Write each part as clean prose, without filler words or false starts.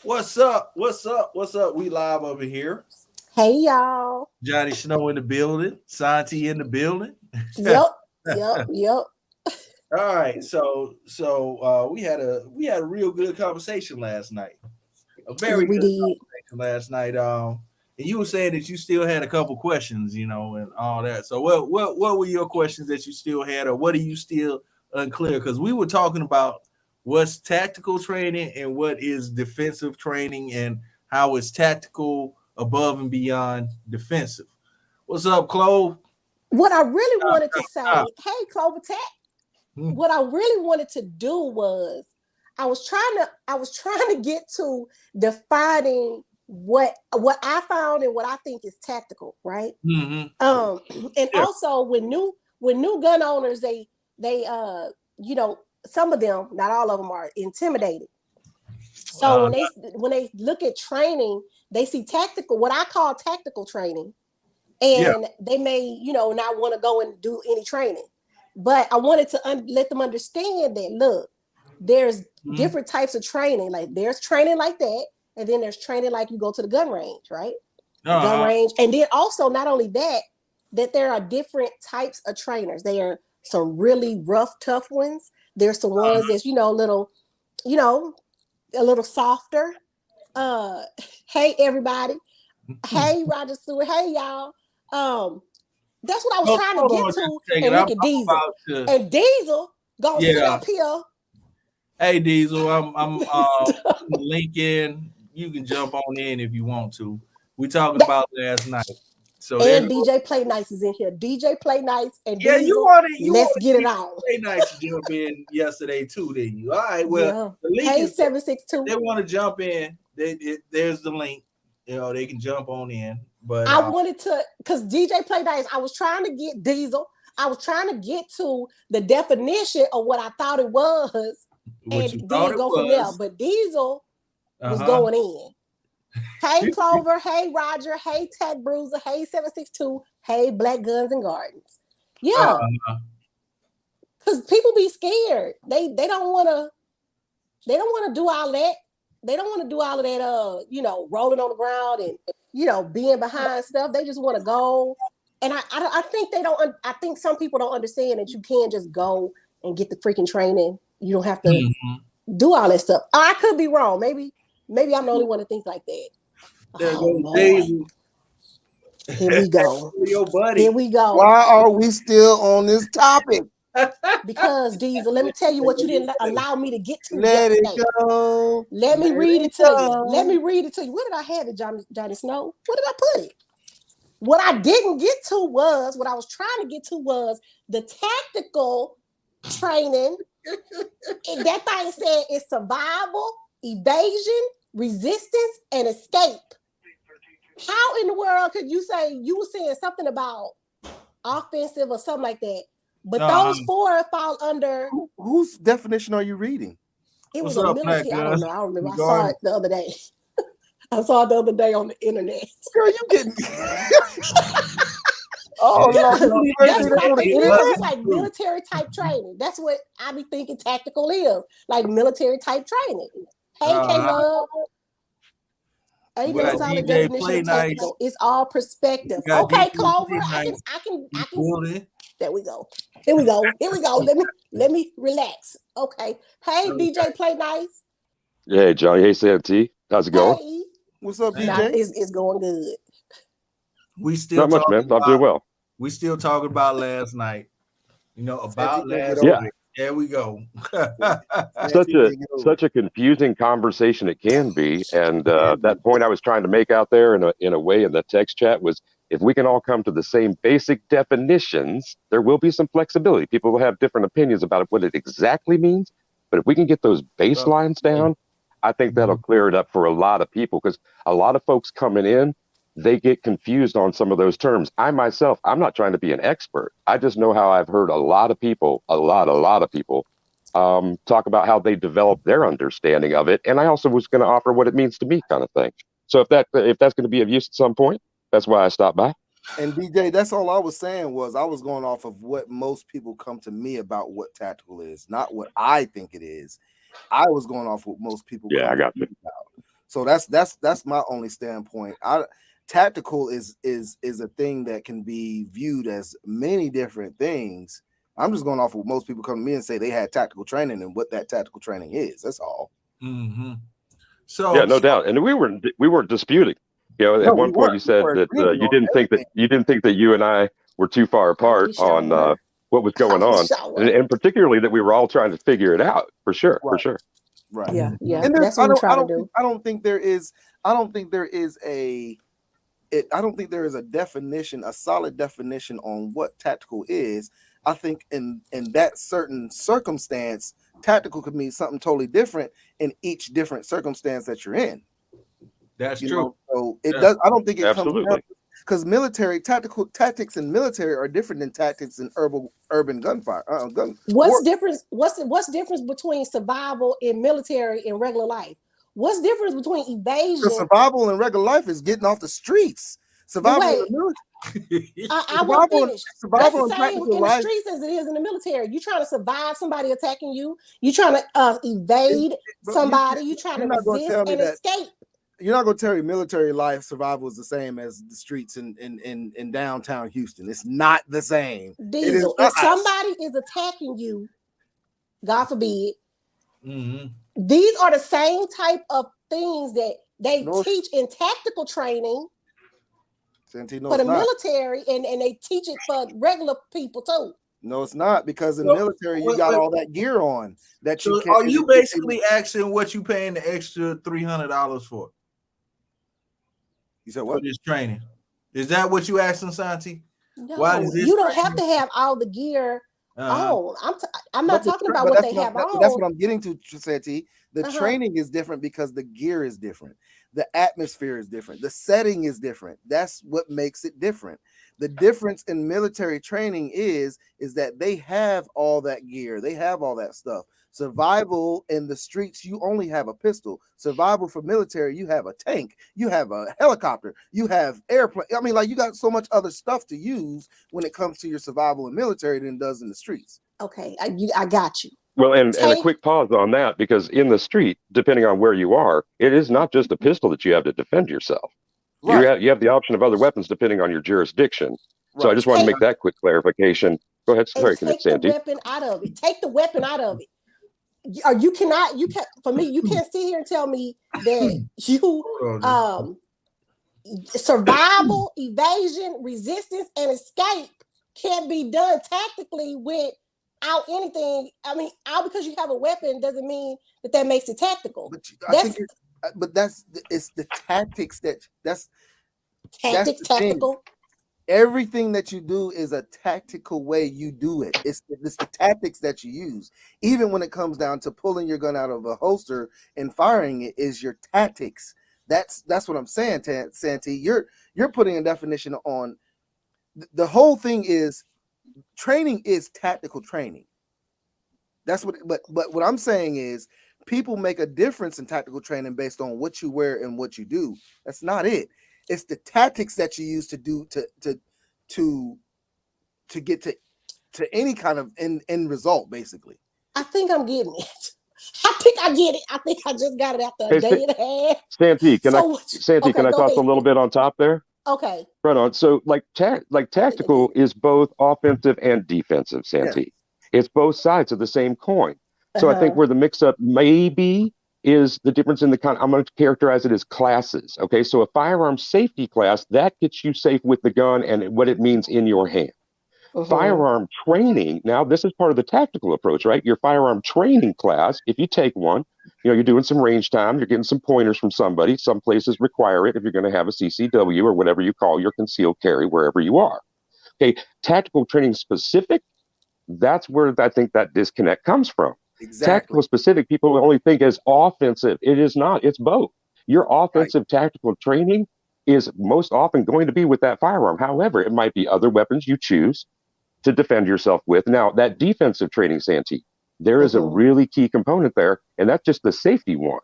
What's up? What's up? What's up? We live over here. Hey y'all. Johnny Snow in the building. Santi in the building. Yep. Yep. All right. So we had a real good conversation last night. A Yeah, very we good did. conversation last night. And you were saying that you still had a couple questions, and all that. So what were your questions that you still had, or what are you still unclear? Because we were talking about what's tactical training and what is defensive training and how it's tactical above and beyond defensive. What's up, Clove? What I really wanted to Ah, say, hey Clover Tech, hmm. what I really wanted to do was I was trying to get to defining what I found and what I think is tactical, right? Mm-hmm. Um and Yeah. also when new gun owners they you know some of them, not all of them, are intimidated. So Uh, when they look at training, they see tactical, what I call tactical training, yeah. and they may not want to go and do any training. But I wanted to let them understand that, look, there's Mhm. different types of training. Like there's training like that, and then there's training like you go to the gun range, right? The gun Uh-huh. range, and then also not only that, that there are different types of trainers. There are some really rough, tough ones. There's some ones that's little, you know, a little softer. Uh, hey everybody. Uh-huh. Hey Roger Stewart. Hey y'all. Um, that's what I was trying to Hold get on just to. a second. And I'm look at Diesel. about to. And Diesel gonna sit Yeah. up here. Hey Diesel, I'm Stop. putting the link in. You can jump on in if you want to. We talking That, about last night. So there and go. DJ Play Nice is in here. DJ Play Nice and Yeah, you Diesel. wanted you Let's wanted get it DJ on. Play Nice to jump in yesterday too, didn't you? All right. Well, Yeah. the link Hey is there. If 762. they want to jump in, there's the link. They can jump on in. But I wanted to, because DJ Play Nice, I was trying to get Diesel. I was trying to get to the definition of what I thought it was, what and you thought then it go from there. was, But Diesel was uh-huh. going in. Hey Clover, hey Roger, hey Tech Bruiser, hey 762, hey Black Guns and Gardens. Yeah, Uh-huh. because people be scared. They don't want to do all that. They don't want to do all of that rolling on the ground and being behind stuff. They just want to go. And I think they don't I think some people don't understand that you can just go and get the freaking training. You don't have to Mhm. do all that stuff. I could be wrong. Maybe I'm the only one that thinks like that. There Oh goes boy. Daisy. Here we go. Your Here buddy. we go. Why are we still on this topic? Because Diesel, let me tell you what you didn't allow me to get to Let it yesterday. go. Let me Let read it it to you. Let go. me read it to you. Where did I have it, Johnny Snow? Where did I put it? What I didn't get to was what I was trying to get to was the tactical training. And that thing said it's survival, evasion, resistance, and escape. How in the world could you say you were saying something about offensive or something like that? But Uh-huh. those four fall under. Whose definition are you reading? It What's was a up, Black military. I don't Gun? know. I don't remember. You I saw going? it the other day. I saw it the other day on the internet. Girl, you getting oh Yeah, Lord, Because you need that's reading what this I on the think it is. It's internet? like true. military type training. That's what I be thinking tactical is. Like military type training. Hey, K Uh, Love. we Ain't no got solid DJ definition Play of Nice. tactical. It's all We perspective. got DJ Okay, Clover. Play I can Nice I can in I the can building. There we go. Here we go. Here we go. Let me relax. Okay. Hey, DJ Play Nice. Hey, Johnny. Hey, Santee. How's it going? Hey. What's up, Thank Not DJ? you. it's going good. We still Not much, talking man. I'm doing about well. we still talking about last night. Santee About can't get last over Yeah, night. it. There we go. such Santee a can't get over it. such a confusing conversation it can be. And that point I was trying to make out there in a way in the text chat was if we can all come to the same basic definitions, there will be some flexibility. People will have different opinions about what it exactly means, but if we can get those Well, baselines down, I think that'll clear it up for a lot of people because a lot of folks coming in they get confused on some of those terms. I myself, I'm not trying to be an expert. I just know how I've heard a lot of people, a lot of people, talk about how they develop their understanding of it. And I also was going to offer what it means to me, kind of thing. So if that's going to be of use at some point, that's why I stopped by. And DJ, that's all I was saying was I was going off of what most people come to me about what tactical is, not what I think it is. I was going off what most people. Yeah, I got you. So that's my only standpoint. Tactical is a thing that can be viewed as many different things. I'm just going off what most people come to me and say they had tactical training and what that tactical training is. That's all. Mm-hmm. So yeah, no doubt. And we weren't disputing. You know, No, at we one point weren't. you said that agreeing you on didn't think that everything. you and I were too far apart We sure on were. what was going We on, sure were. and particularly that we were all trying to figure it out for sure, Right. for sure. Right. Yeah, yeah. And That's what we're trying to do. I don't think there is a definition, a solid definition on what tactical is. I think in that certain circumstance, tactical could mean something totally different in each different circumstance that you're in. that's You true. know, so it does. I don't think it comes Absolutely. down because military tactics in military are different than tactics in urban gunfire. What's difference? What's difference between survival in military and regular life? What's difference between evasion? Survival in regular life is getting off the streets. Survival in the military. I won't finish. That's the in same in the streets as it is in the military. You're trying to survive somebody attacking you. You're trying to evade somebody. You're trying to resist and escape. You're not going to tell me military life survival is the same as the streets in downtown Houston. It's not the same. Diesel, if somebody is attacking you, God forbid, these are the same type of things that they teach in tactical training for the military, and they teach it for regular people too. No, it's not, because in the military you got all that gear on that you can't. Are you basically asking what you paying the extra $300 for? You said what? For this training. Is that what you asking, Santi? No, why is this you don't have to have all the gear on. I'm not talking about what they have on. That's what I'm getting to, Santi. The training is different because the gear is different. The atmosphere is different. The setting is different. That's what makes it different. The difference in military training is that they have all that gear. They have all that stuff. Survival in the streets, you only have a pistol. Survival for military, you have a tank, you have a helicopter, you have airplane. I mean, like, you got so much other stuff to use when it comes to your survival in military than it does in the streets. Okay, I got you. Well, and a quick pause on that, because in the street, depending on where you are, it is not just a pistol that you have to defend yourself. Right. You have the option of other weapons depending on your jurisdiction. Right. So I just want to make that quick clarification. Go ahead. Sorry, take the weapon out of it. Take the weapon out of it. Or you can't for me, you can't sit here and tell me that you survival, evasion, resistance, and escape can't be done tactically without anything. I mean, all because you have a weapon doesn't mean that makes it tactical. But it's the tactics that's tactical. Everything that you do is a tactical way you do it. It's the tactics that you use. Even when it comes down to pulling your gun out of a holster and firing it, is your tactics. That's what I'm saying, Santi. You're putting a definition on the whole thing. Is training is tactical training. That's what. But what I'm saying is, people make a difference in tactical training based on what you wear and what you do. That's not it. It's the tactics that you use to do to get to any kind of end result, basically. I think I'm getting it. I think I get it. I think I just got it after a day and a half. Santi, can I toss a little bit on top there? Okay. Right on. So tactical is both offensive and defensive, Santi. Yeah. It's both sides of the same coin. So I think where the mix-up maybe is the difference in I'm going to characterize it as classes. Okay, so a firearm safety class, that gets you safe with the gun and what it means in your hand. Firearm training, now this is part of the tactical approach, right? Your firearm training class, if you take one, you're doing some range time, you're getting some pointers from somebody. Some places require it if you're going to have a CCW or whatever you call your concealed carry wherever you are. Okay, tactical training specific, that's where I think that disconnect comes from. Exactly. Tactical specific, people only think as offensive. It is not. It's both. Your offensive tactical training is most often going to be with that firearm. However, it might be other weapons you choose to defend yourself with. Now, that defensive training, Santi, there is a really key component there, and that's just the safety one.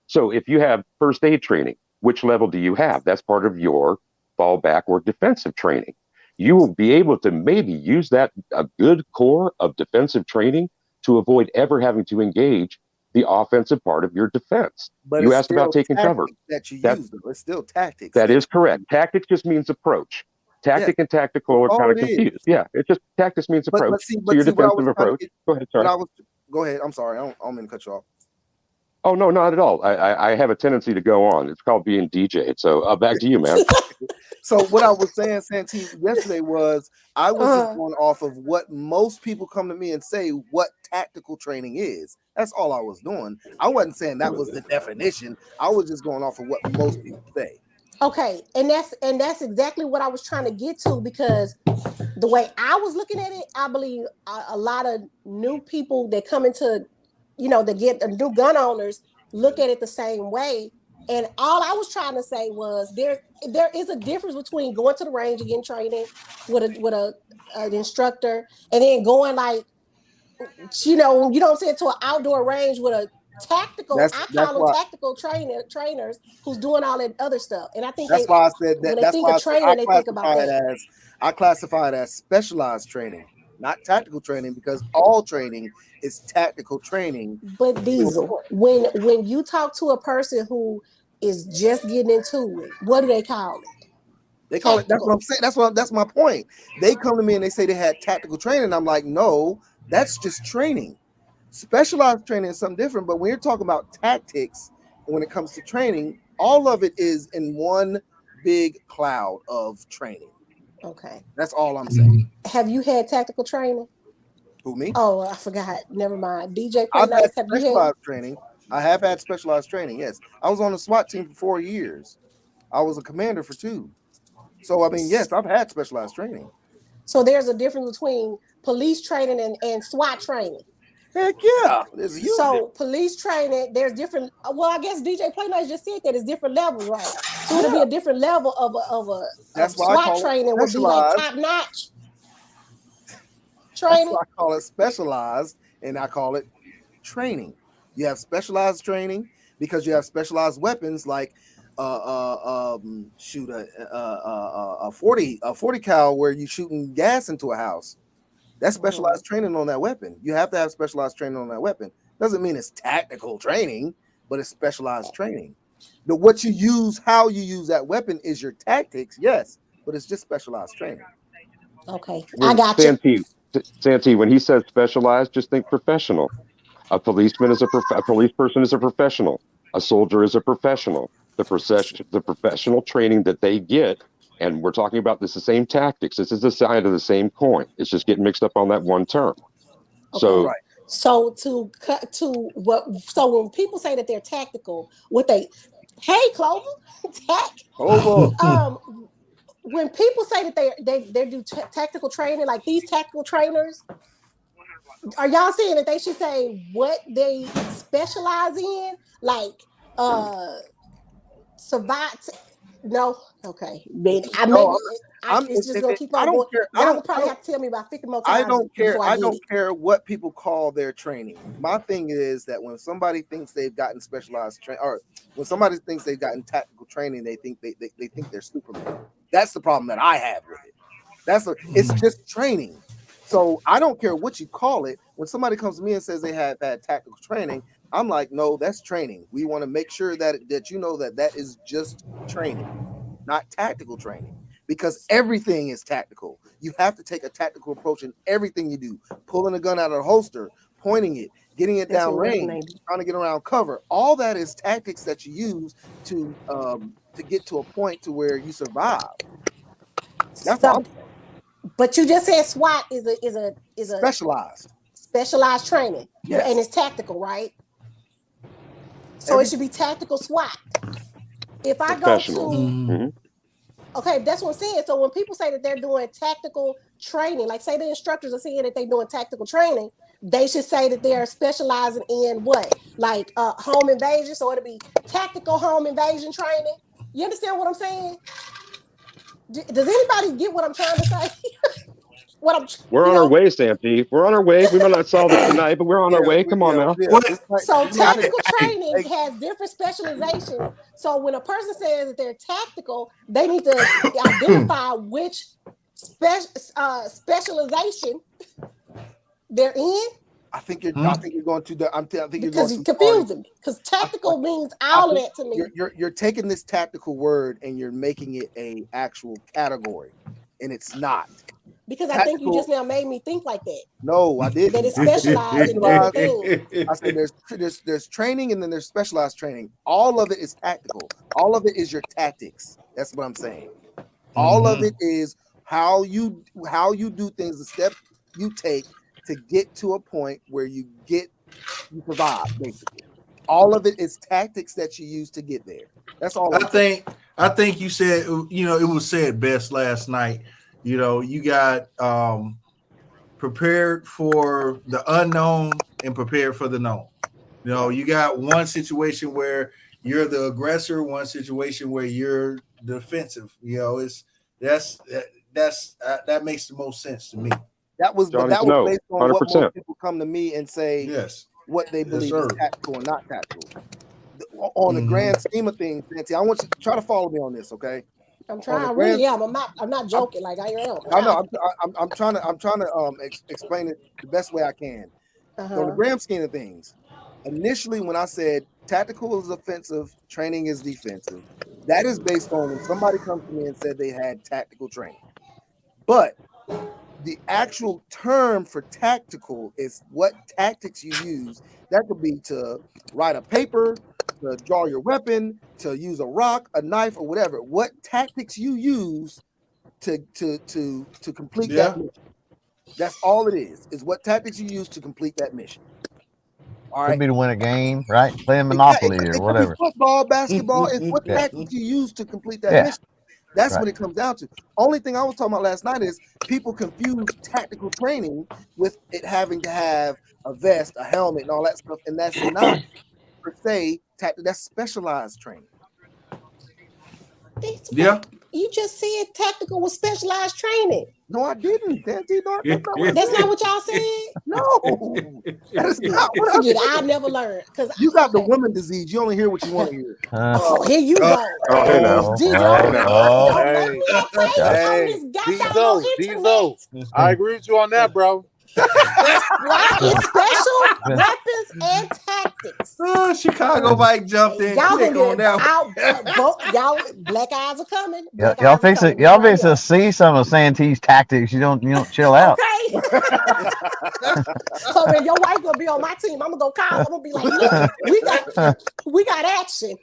So if you have first aid training, which level do you have? That's part of your fallback or defensive training. You will be able to maybe use that, a good core of defensive training, to avoid ever having to engage the offensive part of your defense. But You it's asked about still taking cover. tactics that you That use, though. It's still tactics. that is correct. Tactics just means approach. Yeah, Tactic and tactical that's are kind all of it is. confused. Yeah, it's just tactics means approach. So your What I defensive was trying to approach. get, Go ahead, what sorry. I was, go ahead. I'm sorry. I don't mean to cut you off. Oh no, not at all. I have a tendency to go on. It's called being DJ'd. So back to you, man. So what I was saying, Santee, yesterday was I was just Uh, going off of what most people come to me and say what tactical training is. That's all I was doing. I wasn't saying that was the definition. I was just going off of what most people say. okay, and that's exactly what I was trying to get to, because the way I was looking at it, I believe a lot of new people that come into, that get new gun owners look at it the same way. And all I was trying to say was there is a difference between going to the range and getting training with an instructor, and then going like, you know what I'm saying, to an outdoor range with a tactical, I That's call them why tactical trainers who's doing all that other stuff. And I think that's why I said when that. they That's think why of I said training, they think about that. I classify it as specialized training, not tactical training, because all training is tactical training. But Diesel, when you talk to a person who is just getting into it, what do they call it? They call it. That's what Tactical. I'm saying. That's my point. They come to me and they say they had tactical training. I'm like, no, that's just training. Specialized training is something different. But when you're talking about tactics, when it comes to training, all of it is in one big cloud of training. Okay. That's all I'm saying. Have you had tactical training? Who, me? Oh, I forgot. Never mind. DJ Play I've had Nice, have you had? specialized training. I have had specialized training. Yes, I was on the SWAT team for 4 years. I was a commander for 2. So I mean, yes, I've had specialized training. So there's a difference between police training and SWAT training. Heck yeah, there's a huge difference. So police training, there's different. Well, I guess DJ Play Nice just said that it's different levels, right? So it'll be a different level of That's why I SWAT call it training would be like specialized. top notch That's training. why I call it specialized, and I call it training. You have specialized training because you have specialized weapons like shoot a 40 cal where you shooting gas into a house. That's specialized training on that weapon. You have to have specialized training on that weapon. Doesn't mean it's tactical training, but it's specialized training. What you use, how you use that weapon is your tactics, yes, but it's just specialized training. Okay, I When got you. Santee, when he says specialized, just think professional. A policeman is a police person is a professional. A soldier is a professional. The professional training that they get, and we're talking about this the same tactics. This is the side of the same coin. It's just getting mixed up on that one term. Okay. So Right. So to cut to what? So when people say that they're tactical, hey Clover, tack. Over. When people say that they do tactical training, like these tactical trainers, are y'all saying that they should say what they specialize in, like survive? No, okay. It's just gonna keep I on don't going. care. Y'all will probably have to tell me about 50 more I times don't care. before I get don't it. care what people call their training. My thing is that when somebody thinks they've gotten specialized training, or when somebody thinks they've gotten tactical training, they think they think they're Superman. That's the problem that I have with it. It's just training. So I don't care what you call it. When somebody comes to me and says they have had tactical training, I'm like, no, that's training. We want to make sure that you know that is just training, not tactical training, because everything is tactical. You have to take a tactical approach in everything you do. Pulling a gun out of the holster, pointing it, getting it down range, trying to get around cover. All that is tactics that you use to get to a point to where you survive. That's all. But you just said SWAT is a specialized training. Yes. And it's tactical, right? So it should be tactical SWAT. If I go to okay, that's what I'm saying. So when people say that they're doing tactical training, like say the instructors are saying that they're doing tactical training, they should say that they're specializing in what? Like home invasion. So it'll be tactical home invasion training. You understand what I'm saying? Does anybody get what I'm trying to say? We're on our way, Santee. We're on our way. We might not solve it tonight, but we're on our way. Come on now. So tactical training has different specializations. So when a person says that they're tactical, they need to identify which specialization they're in. I think you're going to the. I think you're going Because too you're far. confusing me. Because tactical means all of that to me. You're taking this tactical word and you're making it a actual category, and it's not. Because I think you just now made me think like that. No, I didn't. That it's specialized in different things. I said there's training and then there's specialized training. All of it is tactical. All of it is your tactics. That's what I'm saying. All of it is how you do things, the steps you take to get to a point where you survive, basically. All of it is tactics that you use to get there. That's all. I think you said, it was said best last night. You got prepared for the unknown and prepared for the known. You got one situation where you're the aggressor, one situation where you're defensive. That makes the most sense to me. That was based on 100%. what most people come to me and say. Yes. What they believe is tactical and not tactical. On the grand scheme of things, Nancy, I want you to try to follow me on this, okay? I'm trying. I really am. I'm not joking. Like I am. I know. I'm trying to explain it the best way I can. On the grand scheme of things, initially when I said tactical is offensive, training is defensive, that is based on when somebody comes to me and said they had tactical training. But the actual term for tactical is what tactics you use. That could be to write a paper, to draw your weapon, to use a rock, a knife, or whatever. What tactics you use to complete that mission. That's all it is what tactics you use to complete that mission. All right. Could be to win a game, right? Playing Monopoly or whatever. Football, basketball, it's what tactics you use to complete that mission. That's what it comes down to. Only thing I was talking about last night is people confuse tactical training with it having to have a vest, a helmet, and all that stuff. And that's not per se tactical. That's specialized training. Yeah. You just said tactical was specialized training. No, I didn't. That's not what y'all said. No, that is not what I said. I never learned because you got the woman disease. You only hear what you want to hear. Oh, here you go. Diesel. I agree with you on that, bro. Why is special weapons and tactics? Oh, Chicago Mike jumped in. Y'all Click on that. Y'all black eyes are coming. Y'all fix it. Y'all fix to see some of Santee's tactics. You don't chill out. Okay. So when your wife gonna be on my team, I'm gonna go call. I'm gonna be like, look, we got action.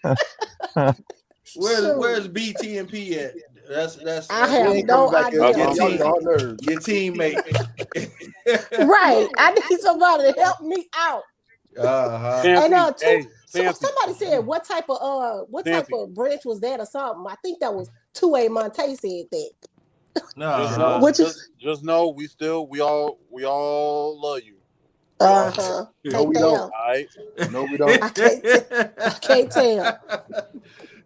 Where's BTMP at? That's I have no idea. Your teammate. Right. I need somebody to help me out. And somebody said what type of branch was that or something. I think that was 2A Monte said that. No, just know we all love you. No, we don't. All right. No, we don't. I can't tell.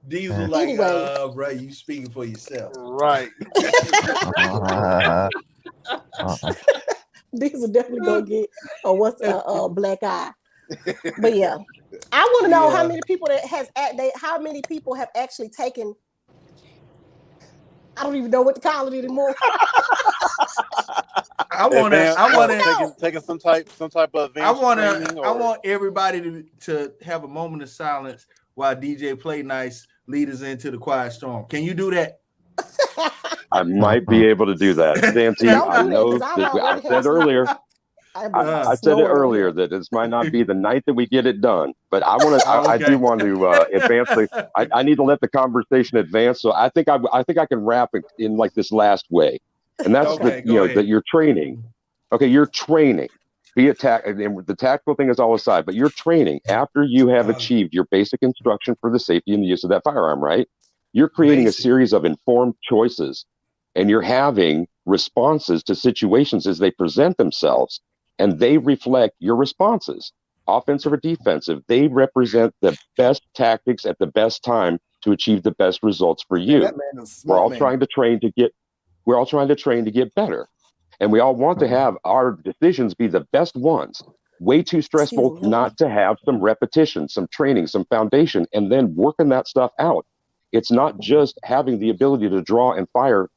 Diesel bro, you speaking for yourself. Right. Diesel definitely gonna get what's a black eye. But yeah, I want to know how many people how many people have actually taken. I don't even know what to call it anymore. I want to taking some type of advanced training. I want everybody to have a moment of silence while DJ Play Nice lead us into the quiet storm. Can you do that? I might be able to do that. Santee, I know I said earlier. I said it earlier that this might not be the night that we get it done, but I want to. I do want to advance. I need to let the conversation advance. So I think I can wrap it in like this last way, and that's that you're training. Okay, you're training. Be attacked, and the tactical thing is all aside, but you're training after you have achieved your basic instruction for the safety and the use of that firearm. Right? You're creating a series of informed choices, and you're having responses to situations as they present themselves. And they reflect your responses, offensive or defensive. They represent the best tactics at the best time to achieve the best results for you. We're all trying to train to get better. And we all want to have our decisions be the best ones. Way too stressful not to have some repetition, some training, some foundation, and then working that stuff out. It's not just having the ability to draw and fire,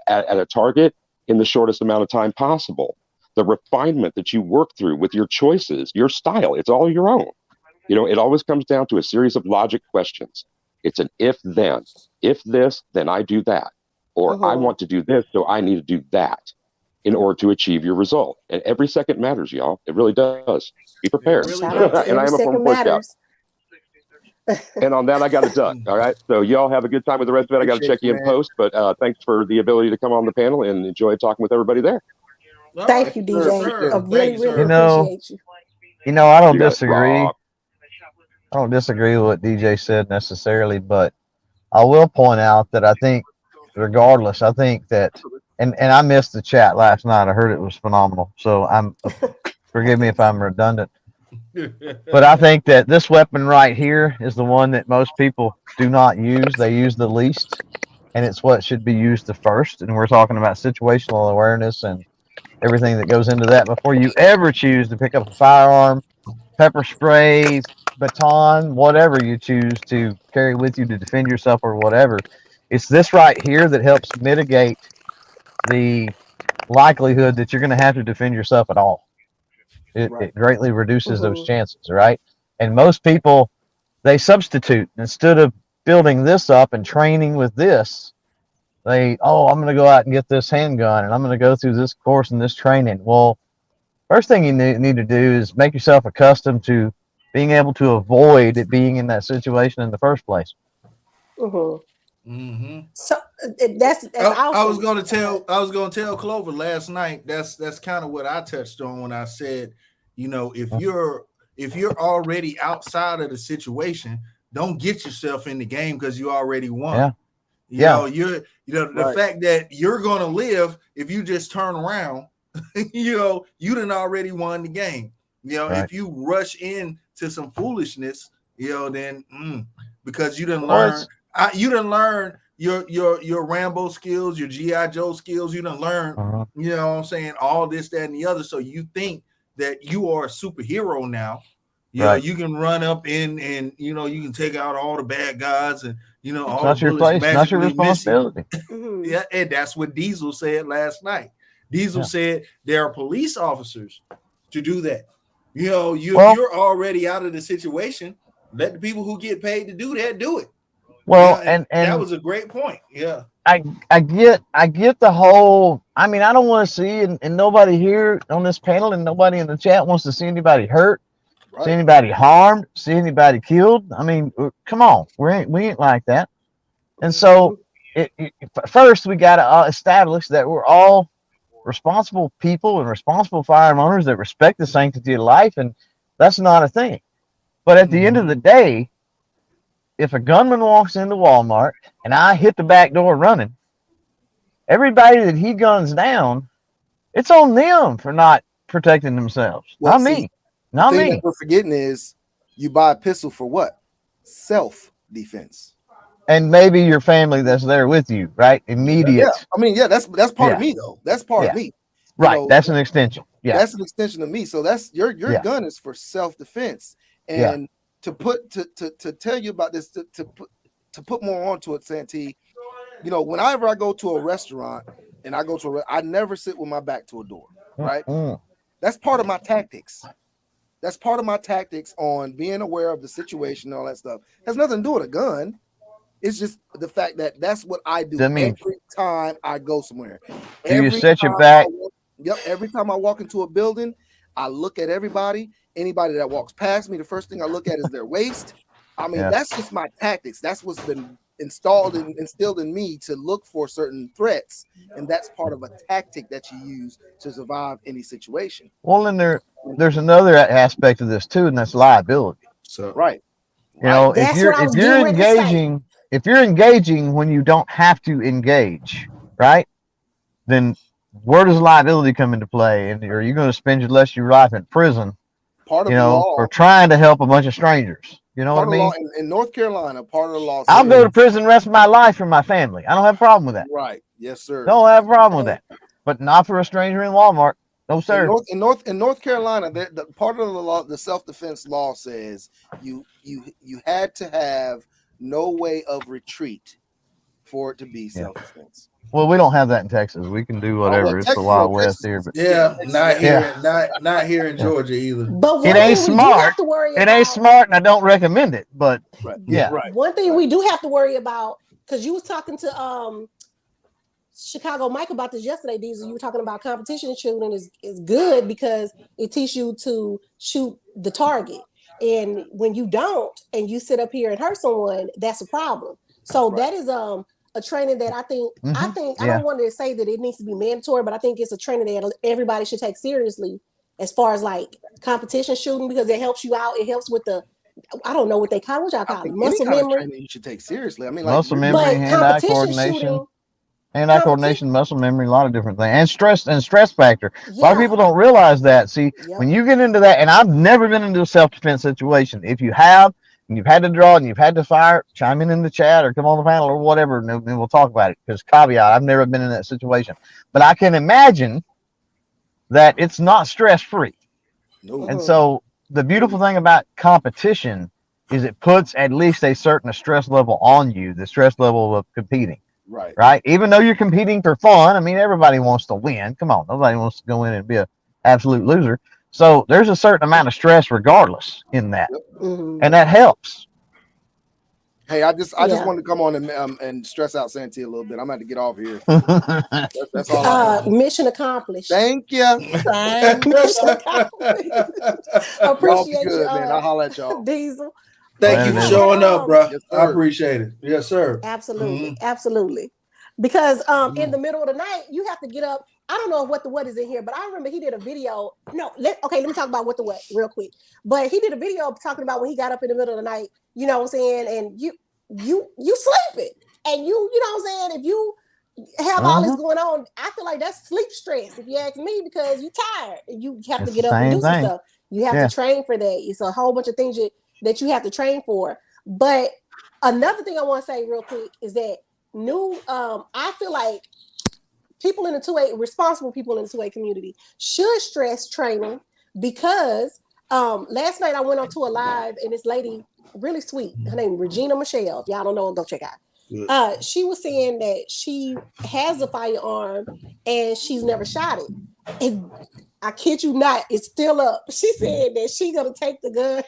at a target in the shortest amount of time possible. the refinement that you work through with your choices, your style, it's all your own. You know, it always comes down to a series of logic questions. It's an if then. If this, then I do that. Or I Mhm. want to do this, so I need to do that in order to achieve your result. And every second matters, y'all. It really does. Be It prepared. really Shout out to does. And I every am a former second Boy Scout. matters. And on that, I got to duck. All right. So y'all have a good time with the rest of it. I got to Appreciate check you, you in man. post, but thanks for the ability to come on the panel and enjoy talking with everybody there. All right. Thank you, Sir, Yes, DJ. appreciate I sir. it. Thank really, you, really You sir. know, appreciate you. I don't You got it. disagree. Rock. I don't disagree with what DJ said necessarily, but I will point out that I think, regardless, I think that, and I missed the chat last night. I heard it was phenomenal. So forgive me if I'm redundant, but I think that this weapon right here is the one that most people do not use. They use the least, and it's what should be used the first. And we're talking about situational awareness and everything that goes into that before you ever choose to pick up a firearm, pepper spray, baton, whatever you choose to carry with you to defend yourself or whatever. It's this right here that helps mitigate the likelihood that you're going to have to defend yourself at all. Right. It greatly reduces those Mhm. chances, right? And most people, they substitute. Instead of building this up and training with this, I'm going to go out and get this handgun and I'm going to go through this course and this training. Well, first thing you need to do is make yourself accustomed to being able to avoid it being in that situation in the first place. Mhm. hmm So that's I was awesome. gonna tell Clover last night. That's kind of what I touched on when I said, if you're already outside of the situation, don't get yourself in the game because you already won. Yeah. Yeah. The Right. fact that you're gonna live if you just turn around, you done already won the game. Right. If you rush in to some foolishness, then because Well, it's you done learn your Rambo skills, your GI Joe skills. You done learn, what I'm saying, all this, that, and the other. So you think that you are a superhero now. right. You can run up in and you can take out all the bad guys and It's all the not your bullets place, not your magically miss you. responsibility. Mhm. Yeah, and that's what Diesel said last night. Diesel Yeah. said there are police officers to do that. Well, You're already out of the situation. Let the people who get paid to do that do it. well, And that and was a great point. Yeah. I get the whole. I mean, I don't want to see, and nobody here on this panel, and nobody in the chat wants to see anybody hurt, see Right. anybody harmed, see anybody killed. I mean, come on, we ain't like that. And so, first we got to establish that we're all responsible people and responsible firearm owners that respect the sanctity of life, and that's not a thing. But at the end of the day, if a gunman walks into Walmart and I hit the back door running, everybody that he guns down, it's on them for not protecting themselves. Well, Not see, me. the Not thing that me. we're forgetting is you buy a pistol for what? Self-defense. And maybe your family that's there with you, right? Yeah. Immediate. I mean, yeah, that's part of Yeah. me though. That's part of Yeah. me. Right. That's an extension. Yeah. That's an extension of me. So that's your Yeah. gun is for self-defense. Yeah. And to tell you about this, to put more onto it, Santee, whenever I go to a restaurant and I never sit with my back to a door, right? Mm. That's part of my tactics. That's part of my tactics on being aware of the situation and all that stuff. Has nothing to do with a gun. It's just the fact that that's what I do every time I go somewhere. Do you set your back? Every time I walk into a building, I look at everybody. Anybody that walks past me, the first thing I look at is their waist. I mean, that's just my tactics. That's what's been instilled in me to look for certain threats, and that's part of a tactic that you use to survive any situation. Well, and there's another aspect of this too, and that's liability. So right. If That's what I was getting ready to say. if you're engaging when you don't have to engage, right? Then where does liability come into play? And are you going to spend your rest of your life in prison? Part of the law for trying to help a bunch of strangers. You know what I mean? Law in North Carolina, part of the law. I'll go to prison the rest of my life for my family. I don't have a problem with that. Right. Yes, sir. Don't have a problem with that. But not for a stranger in Walmart. No, sir. In North Carolina, the part of the law, the self-defense law says you had to have no way of retreat for it to be self-defense. Well, we don't have that in Texas. We can do whatever. It's the Wild West here, but not here, not here in Georgia either. But it one ain't thing we do have smart. to worry It about. ain't smart, and I don't recommend it. But yeah, One thing we do have to worry about, because you was talking to Chicago Mike about this yesterday, Diesel. You were talking about competition shooting is good because it teaches you to shoot the target. And when you don't, and you sit up here and hurt someone, that's a problem. So that is a training that I think I don't want to say that it needs to be mandatory, but I think it's a training that everybody should take seriously as far as like competition shooting, because it helps you out. It helps with the, I don't know what they call, what y'all call it, muscle memory. You should take seriously. I mean, muscle memory, hand-eye coordination. Hand-eye coordination, muscle memory, a lot of different things, and stress factor. A lot of people don't realize that. See, when you get into that, and I've never been into a self-defense situation. If you have, and you've had to draw, and you've had to fire, chime in the chat or come on the panel or whatever, and we'll talk about it. Because caveat, I've never been in that situation, but I can imagine that it's not stress-free. And so the beautiful thing about competition is it puts at least a certain stress level on you, the stress level of competing. Right. Even though you're competing for fun, I mean, everybody wants to win. Come on, nobody wants to go in and be an absolute loser. So there's a certain amount of stress regardless in that, and that helps. Hey, I just wanted to come on and stress out Santee a little bit. I'm going to get off here. That's all. Mission accomplished. Thank you. Mission accomplished. Appreciate you, man. I'll holler at y'all. Diesel. Thank you for showing up, bro. Yes, I appreciate it. Yes, sir. Absolutely, absolutely. Because in the middle of the night, you have to get up. I don't know what the what is in here, but I remember he did a video. No, let me talk about what the what real quick. But he did a video talking about when he got up in the middle of the night. You know what I'm saying? And you sleeping, and you know what I'm saying? If you have all this going on, I feel like that's sleep stress, if you ask me, because you're tired and you have to get up and do some stuff. You have to train for that. It's a whole bunch of things that you have to train for. But another thing I want to say real quick is that I feel like people in the 2A, responsible people in the 2A community should stress training, because last night I went on to a live and this lady, really sweet, her name is Regina Michelle. If y'all don't know her, go check out. She was saying that she has a firearm and she's never shot it. And I kid you not, it's still up. She said that she's gonna take the gun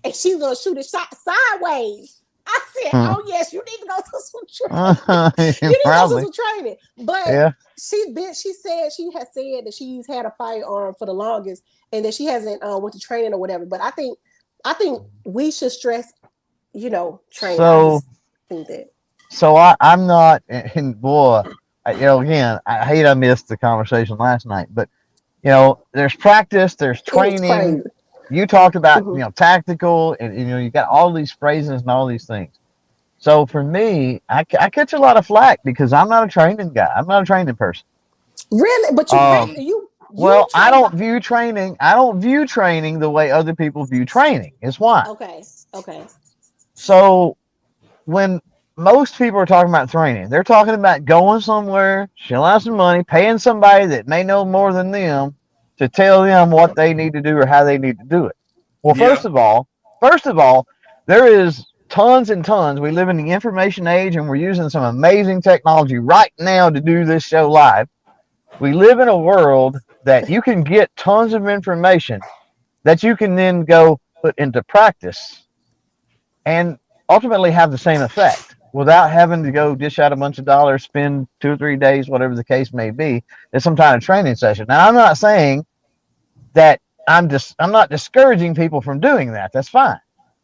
and she's gonna shoot it sideways. I said, "Oh yes, you need to go to some training. You need to go to some training." But she said she has said that she's had a firearm for the longest and that she hasn't went to training or whatever. But I think we should stress, training. So, I think that. So I'm not, and boy, again, I hate I missed the conversation last night, but there's practice, there's training. You talked about, tactical, and you got all these phrases and all these things. So for me, I catch a lot of flack because I'm not a training guy. I'm not a training person. Really? But you well, I don't view training the way other people view training. Is why. Okay. So when most people are talking about training, they're talking about going somewhere, shelling out some money, paying somebody that may know more than them to tell them what they need to do or how they need to do it. Well, first of all, there is tons and tons. We live in the information age, and we're using some amazing technology right now to do this show live. We live in a world that you can get tons of information that you can then go put into practice and ultimately have the same effect without having to go dish out a bunch of dollars, spend 2 or 3 days, whatever the case may be, in some kind of training session. Now, I'm not saying that I'm not discouraging people from doing that. That's fine.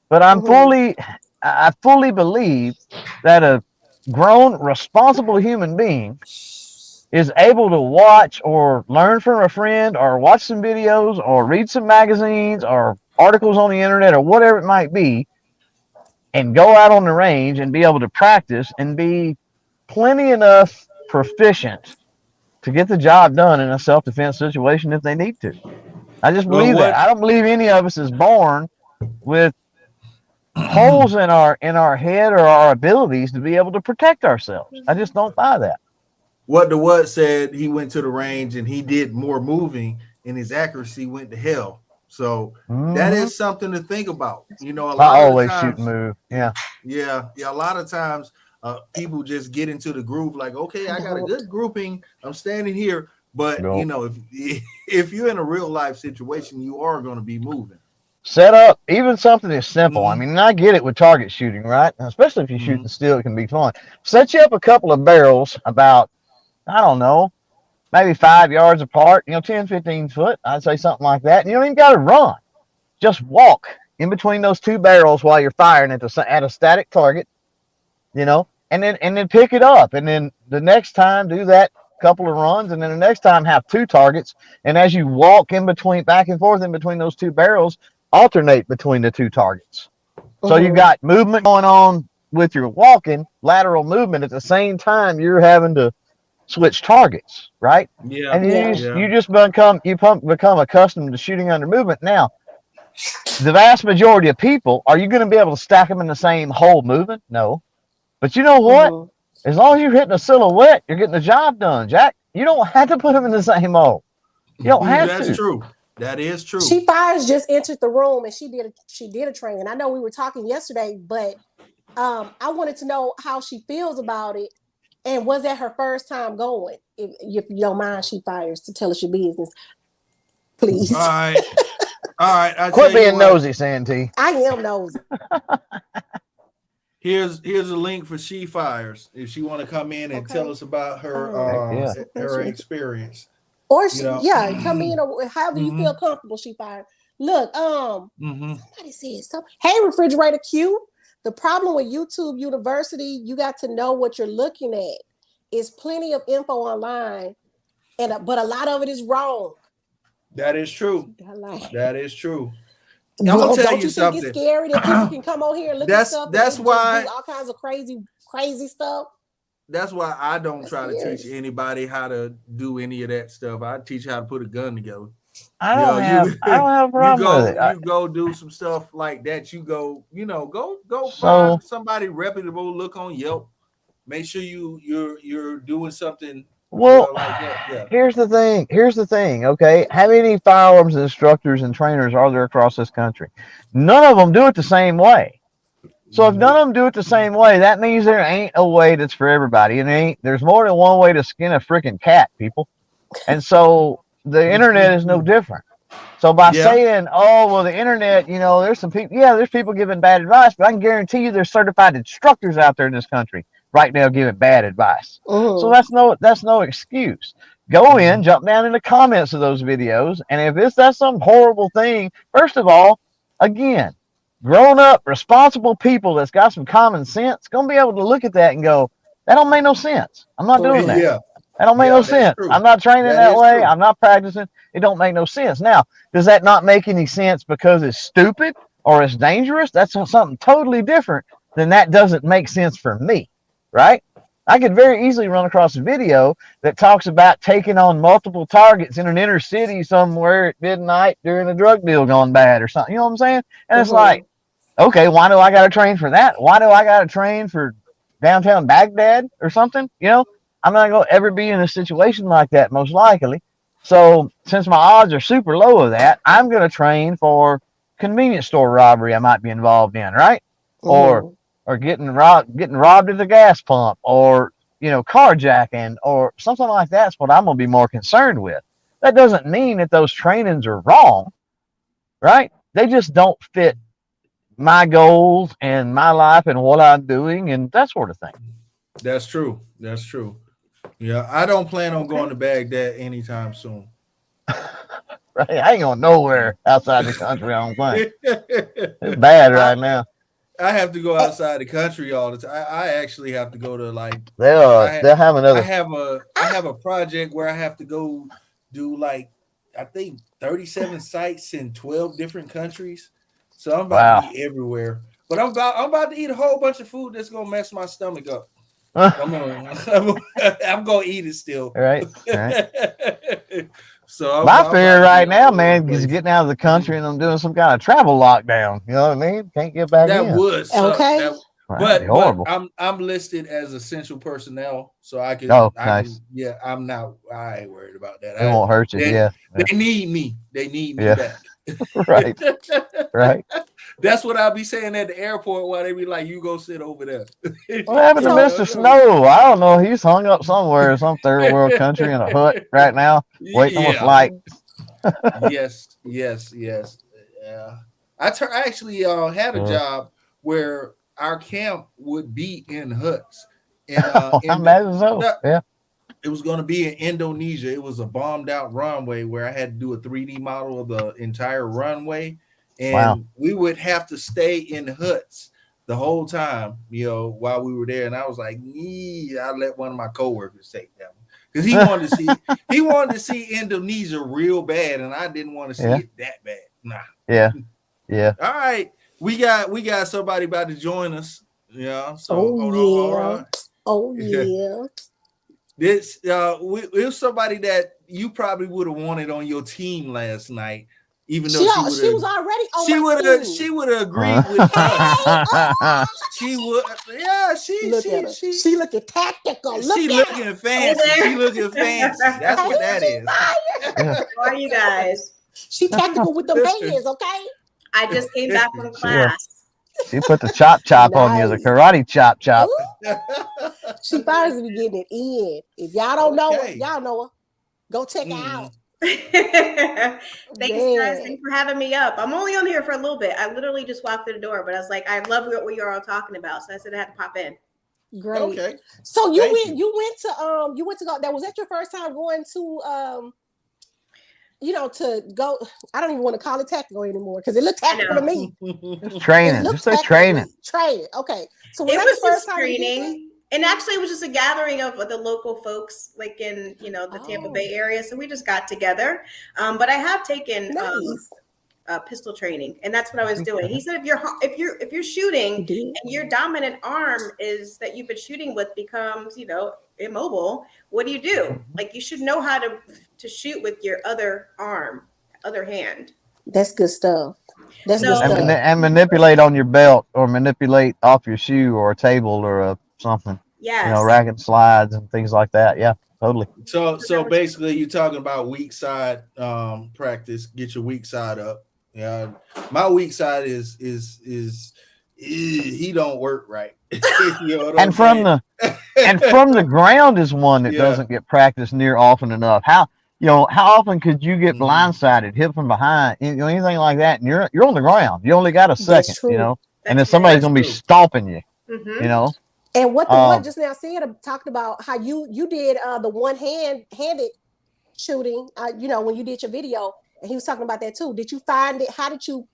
But I fully believe that a grown, responsible human being is able to watch or learn from a friend or watch some videos or read some magazines or articles on the internet or whatever it might be, and go out on the range and be able to practice and be plenty enough proficient to get the job done in a self-defense situation if they need to. I just believe that. I don't believe any of us is born with holes in our head or our abilities to be able to protect ourselves. I just don't buy that. What the what said, he went to the range and he did more moving and his accuracy went to hell. So that is something to think about. A lot I always of times, shoot and move. Yeah. A lot of times people just get into the groove like, okay, I got a good grouping, I'm standing here. But Nope. you know, if you're in a real life situation, you are going to be moving. Set up even something as simple. I Mhm. mean, I get it with target shooting, right? Especially if you shoot Mhm. the steel, it can be fun. Set you up a couple of barrels about, I don't know, maybe 5 yards apart, 10, 15 foot. I'd say something like that. And you don't even got to run. Just walk in between those two barrels while you're firing at a static target, and then pick it up. And then the next time, do that couple of runs. And then the next time, have two targets. And as you walk in between, back and forth in between those two barrels, alternate between the two targets. So you've got movement going on with your walking, lateral movement at the same time you're having to switch targets, right? Yeah. And Yeah. you just become accustomed to shooting under movement. Now, the vast majority of people, are you going to be able to stack them in the same hole movement? No. But you know what? As long as you're hitting a silhouette, you're getting the job done, Jack. You don't have to put them in the same hole. You don't have That's to. true. That is true. She Fires just entered the room and she did a training. I know we were talking yesterday, but I wanted to know how she feels about it, and was that her first time going? If you don't mind, She Fires, to tell us your business, please. All right. All right. I Quit tell you being what. nosy, Santee. I am nosy. Here's a link for She Fires if she want to come in and tell us about her yeah. her experience. Or You know. come in or however you feel comfortable, She Fires. Look, somebody said so. Hey, Refrigerator Q. The problem with YouTube University, you got to know what you're looking at. It's plenty of info online, but a lot of it is wrong. That is true. That is true. I'm Well, gonna tell don't you you think something. it's scary that people can come on here and look at stuff and That's just why do all kinds of crazy stuff? that's why I don't try to scary. teach anybody how to do any of that stuff. I teach how to put a gun together. I You know, don't have a problem with it. you go do some stuff like that. You go, go So find somebody reputable. Look on Yelp. Make sure you're doing something well, like that. Yeah. here's the thing. Here's the thing. Okay, how many firearms instructors and trainers are there across this country? None of them do it the same way. So if none of them do it the same way, that means there ain't a way that's for everybody. And there's more than one way to skin a freaking cat, people. And so the internet is no different. So by Yeah. saying, oh, well, the internet, there's some people, there's people giving bad advice, but I can guarantee you there's certified instructors out there in this country right now giving bad advice. So that's no excuse. Go in, jump down in the comments of those videos, and if that's some horrible thing, first of all, again, grown up, responsible people that's got some common sense gonna be able to look at that and go, that don't make no sense. I'm not doing that. Yeah. That don't make Yeah, no that's sense. true. I'm not training That that is way. true. I'm not practicing. It don't make no sense. Now, does that not make any sense because it's stupid or it's dangerous? That's something totally different than that doesn't make sense for me, right? I could very easily run across a video that talks about taking on multiple targets in an inner city somewhere at midnight during a drug deal gone bad or something. You know what I'm saying? And it's like, okay, why do I got to train for that? Why do I got to train for downtown Baghdad or something? I'm not going to ever be in a situation like that, most likely. So since my odds are super low of that, I'm going to train for convenience store robbery I might be involved in, right? Or getting robbed at the gas pump, or carjacking, or something like that's what I'm going to be more concerned with. That doesn't mean that those trainings are wrong, right? They just don't fit my goals and my life and what I'm doing and that sort of thing. That's true. That's true. Yeah, I don't plan on going to Baghdad anytime soon. Right? I ain't going nowhere outside the country, I don't think. It's bad right now. I have to go outside the country all the time. I actually have to go to They'll have another. I have a project where I have to go do I think 37 sites in 12 different countries. So I'm about to be everywhere. But I'm about to eat a whole bunch of food that's gonna mess my stomach up. I'm gonna eat it still. Right. So my fear right now, man, is getting out of the country and I'm doing some kind of travel lockdown. You know what I mean? Can't get back in. That would suck. Okay. But horrible. I'm listed as essential personnel, so I can. Nice. I'm not. I ain't worried about that. It won't hurt you. They need me. They need me back. Right. Right. That's what I'll be saying at the airport while they be like, "You go sit over there." What happened to So- Mr. Snow? I don't know. He's hung up somewhere in some third world country in a hut right now, waiting on a Yeah. flight. Yes. Yeah. I actually had a job where our camp would be in huts, and I imagine so. Yeah. it was going to be in Indonesia. It was a bombed out runway where I had to do a 3D model of the entire runway, and Wow. we would have to stay in huts the whole time, while we were there. And I was like, I let one of my coworkers take that one because he wanted to see Indonesia real bad, and I didn't want to see it that bad. Nah. Yeah. All right, we got somebody about to join us. Yeah. So hold on. Oh yeah. This it was somebody that you probably would have wanted on your team last night, even though she was already on my team. She would have agreed with us. She would, yeah. She looking tactical. She looking fancy. She looking fancy. That's what that is. How are you guys? She tactical with the hands, okay? I just came back from class. She put the chop on you, the karate chop. She fires to be getting it in. If y'all don't know her, y'all know her. Go check her out. Thanks, guys. Thanks for having me up. I'm only on here for a little bit. I literally just walked through the door, but I was like, I love what you're all talking about, so I said I had to pop in. Great. Okay. So you went to go. That was that your first time going to to go. I don't even want to call it tactical anymore because it looked tactical to me. Just training. Just say training. Training. Okay. So it was just training. And actually, it was just a gathering of the local folks, like in the Tampa Bay area. So we just got together. But I have taken pistol training, and that's what I was doing. He said, if you're shooting and your dominant arm is that you've been shooting with becomes immobile, what do you do? Like you should know how to shoot with your other hand. That's good stuff. That's good stuff. And manipulate on your belt or manipulate off your shoe or a table or something. Yes. Racket slides and things like that. Yeah, totally. So basically you're talking about weak side practice. Get your weak side up. Yeah. My weak side is he don't work right. And from the ground is one that doesn't get practiced near often enough. How often could you get blindsided, hit from behind, anything like that? And you're on the ground. You only got a second, and then somebody's gonna be stomping you, And what the one just now said, talked about how you did the one-handed shooting, when you did your video, and he was talking about that too. Did you find it? How did you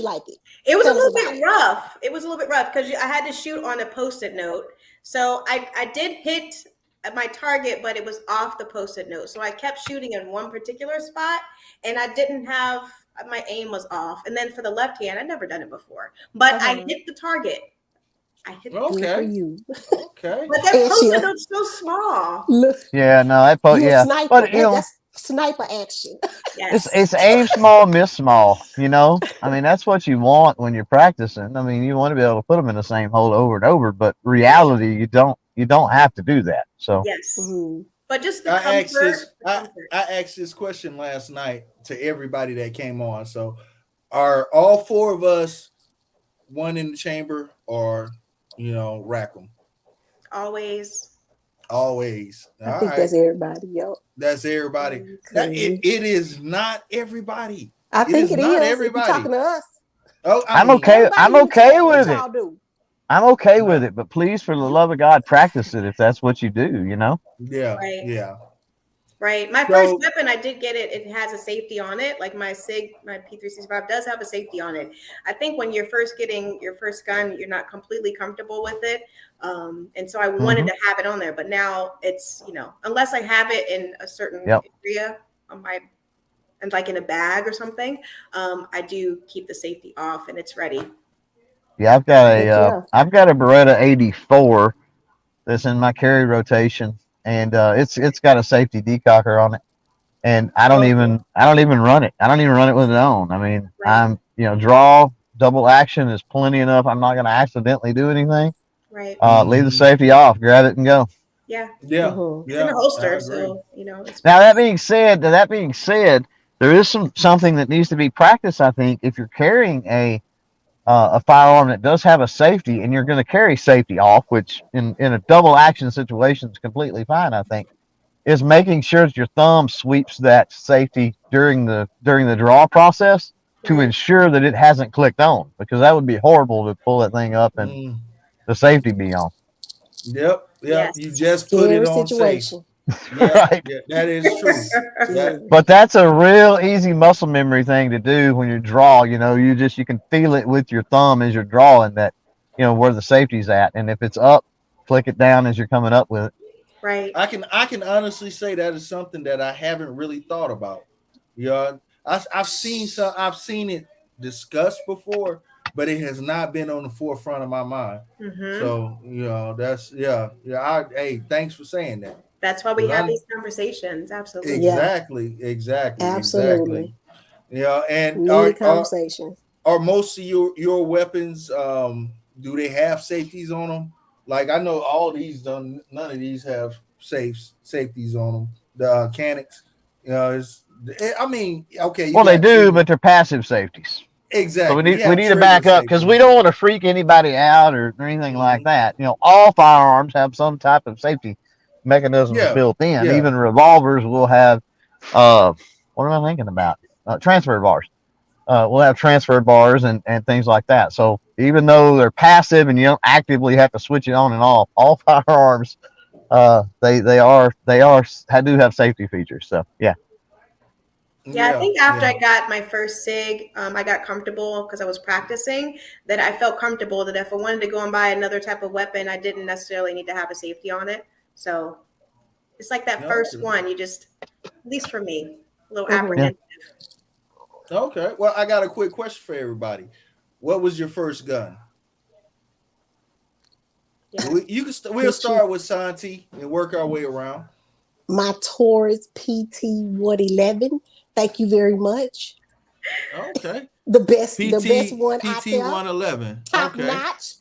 like it? It was a little bit rough. It was a little bit rough because I had to shoot on a Post-it note. So I did hit my target, but it was off the Post-it note. So I kept shooting in one particular spot, and I didn't have my aim was off. And then for the left hand, I'd never done it before, but I hit the target. I hit for you. Okay. But that Post-it note's so small. Yeah, no, that sniper. But that's sniper action. Yes. It's aim small, miss small. I mean, that's what you want when you're practicing. I mean, you want to be able to put them in the same hole over and over, but reality, you don't have to do that. So yes. Mm-hmm. But just the I asked this question last night to everybody that came on. So are all four of us one in the chamber or rack them? Always. I think that's everybody, yo. That's everybody. It is not everybody. I think it is. Everybody. If you're talking to us. Oh, I'm okay with it. I'm okay with it, but please, for the love of God, practice it if that's what you do. Yeah. Right. Yeah. Right. My first weapon, I did get it. It has a safety on it. Like my P365 does have a safety on it. I think when you're first getting your first gun, you're not completely comfortable with it. And so I wanted to have it on there. But now it's, unless I have it in a certain area on and like in a bag or something, I do keep the safety off and it's ready. Yeah, I've got a Beretta 84 that's in my carry rotation. And it's got a safety decocker on it, and I don't even run it. I don't even run it with it on. I mean, I'm draw double action is plenty enough. I'm not going to accidentally do anything. Right. Leave the safety off, grab it, and go. Yeah. Yeah. It's in a holster, so It's now that being said, there is something that needs to be practiced. I think if you're carrying a a firearm that does have a safety, and you're going to carry safety off, which in a double action situation is completely fine, I think, is making sure that your thumb sweeps that safety during the draw process to Right. ensure that it hasn't clicked on, because that would be horrible to pull that thing up and Mm. the safety be on. Yep. Yes. You just put Scary it on safe. situation. Yeah, Right. yeah, that is true. That But that's a real easy muscle memory thing to do when you draw. You know, you can feel it with your thumb as you're drawing, that, you know, where the safety's at, and if it's up, flick it down as you're coming up with it. Right. I can honestly say that is something that I haven't really thought about. Yeah, I've seen it discussed before, but it has not been on the forefront of my mind. Mm-hmm. So that's hey, thanks for saying that. That's why we have these conversations. Absolutely. Exactly. Yeah, and Needed conversations. are most of your weapons do they have safeties on them? Like I know all these none of these have safeties on them. The mechanics, I mean, okay. Well, they do, but they're passive safeties. Exactly. So we need to back up, because we don't want to freak anybody out or anything like that. You know, all firearms have some type of safety mechanisms built in. Yeah. Even revolvers will have what am I thinking about? Transfer bars. We'll have transfer bars and things like that. So even though they're passive and you don't actively have to switch it on and off, all firearms they do have safety features. So yeah. Yeah, I think after I got my first SIG, I got comfortable because I was practicing, that I felt comfortable that if I wanted to go and buy another type of weapon, I didn't necessarily need to have a safety on it. So it's like that first one, you just, at least for me, a little apprehensive. Okay. Well, I got a quick question for everybody. What was your first gun? Yeah. We'll start with Santi and work our way around. My Taurus PT 111. Thank you very much. Okay. The best one out PT there. 111. Top okay. notch.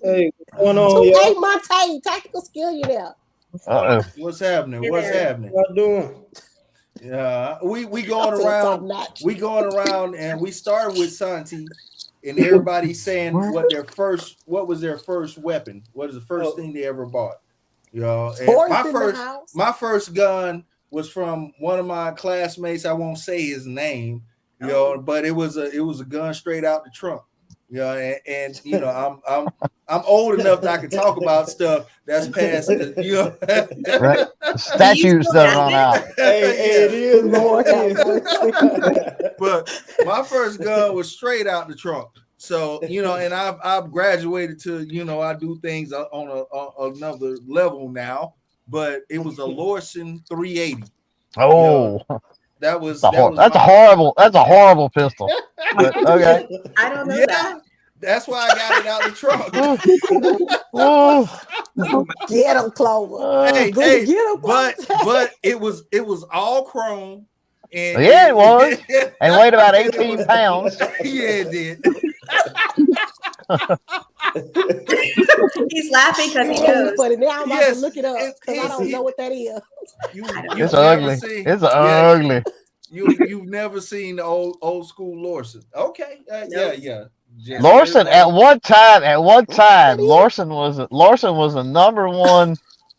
Hey, what's going on, y'all? Montagne, tactical skill, you there? What's happening? What's happening? What doing? Yeah, we going around. We going around, and we started with Santi, and everybody saying what was their first weapon? What is the first thing they ever bought? You know, and my first gun was from one of my classmates. I won't say his name, you know, but it was a gun straight out the trunk. You know, and you know, I'm old enough that I can talk about stuff that's past the, you know, right? Statutes that run out. It is, Lord. But my first gun was straight out the trunk. So, you know, and I've graduated to, you know, I do things on another level now, but it was a Lorson 380. Oh, you know, that's a horrible pistol. But, okay. I don't know that. That's why I got it out the trunk. Get him, Clover. But it was all chrome. And it was. And weighed about 18 pounds. Yeah, it did. He's laughing because he knows. Funny. Now I'm about to look it up because I don't know what that is. It's ugly. It's ugly. You've never seen the old school Lorson. Okay. Yeah. Lorson at one time, Lorson was the number one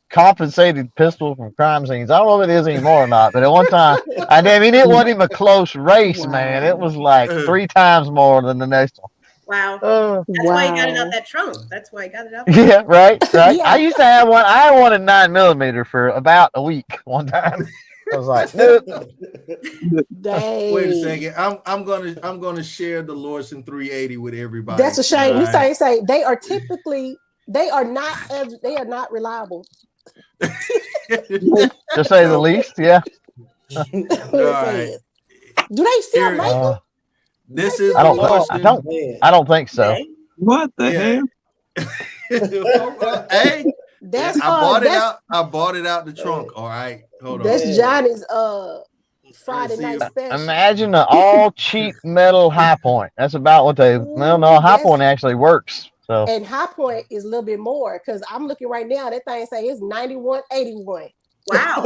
compensated pistol from crime scenes. I don't know if it is anymore or not, but at one time, I mean, it wasn't even a close race, man. It was like 3 times more than the next one. Wow. That's why he got it out that trunk. That's why he got it out. Yeah, right. Yeah. I used to have one. I had one in 9mm for about a week one time. I was like, nope. Wait a second. I'm gonna share the Lorson 380 with everybody. That's a shame. This thing say they are not reliable. To say the least, yeah. All right. Do they still make them? This is I don't think so. What the hell? Hey, I bought it out the trunk. All right, hold on. That's Johnny's Friday night special. Imagine an all cheap metal High Point. That's about what they. High Point actually works. So. And High Point is a little bit more because I'm looking right now. That thing say it's 91.81. Wow.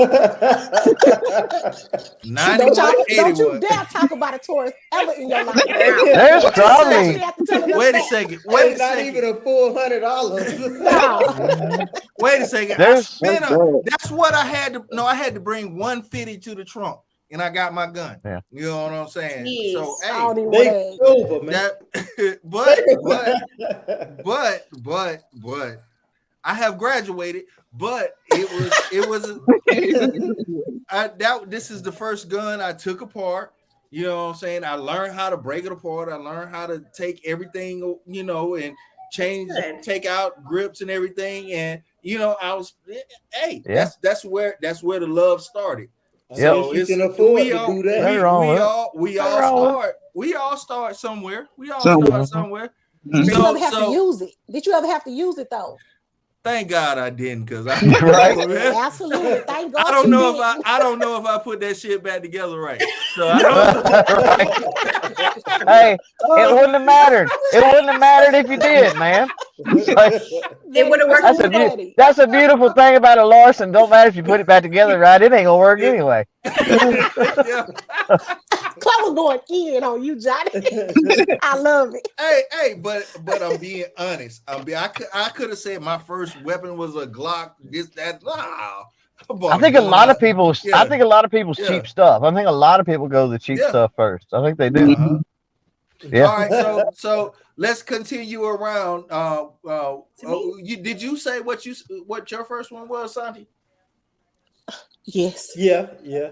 91, Don't you 81. dare talk about a Taurus ever in your life. There's probably Especially after telling us Wait a that. second. Hey, Wait a not second. even a full $100. No. Wait a second. I There's spent That's bad. that's what I had to. No, I had to bring 150 to the trunk, and I got my gun. Yeah. You know what I'm saying? Jeez. So I don't even They want over, man. that, but I have graduated. But it was this is the first gun I took apart. You know what I'm saying? I learned how to break it apart. I learned how to take everything, you know, and take out grips and everything. And you know, that's where the love started. So you can afford to do that. We all start somewhere. We all Somewhere. start somewhere. Did you ever have to use it? Did you ever have to use it though? Thank God I didn't, because I Right. Absolutely. Thank God. I don't you know didn't. if I don't know if I put that shit back together right. So I don't Hey, it wouldn't have mattered. It wouldn't have mattered if you did, man. It would have worked. That's a beautiful thing about a Larson. Don't matter if you put it back together right. It ain't gonna work anyway. Yeah. Chloe was going in on you, Johnny. I love it. Hey, but I'm being honest. I could have said my first weapon was a Glock. This that. I think a lot of people's cheap stuff. I think a lot of people go the cheap stuff first. I think they do. Uh-huh. Yeah. All right, so let's continue around. Did you say what your first one was, Santi? Yes. Yeah.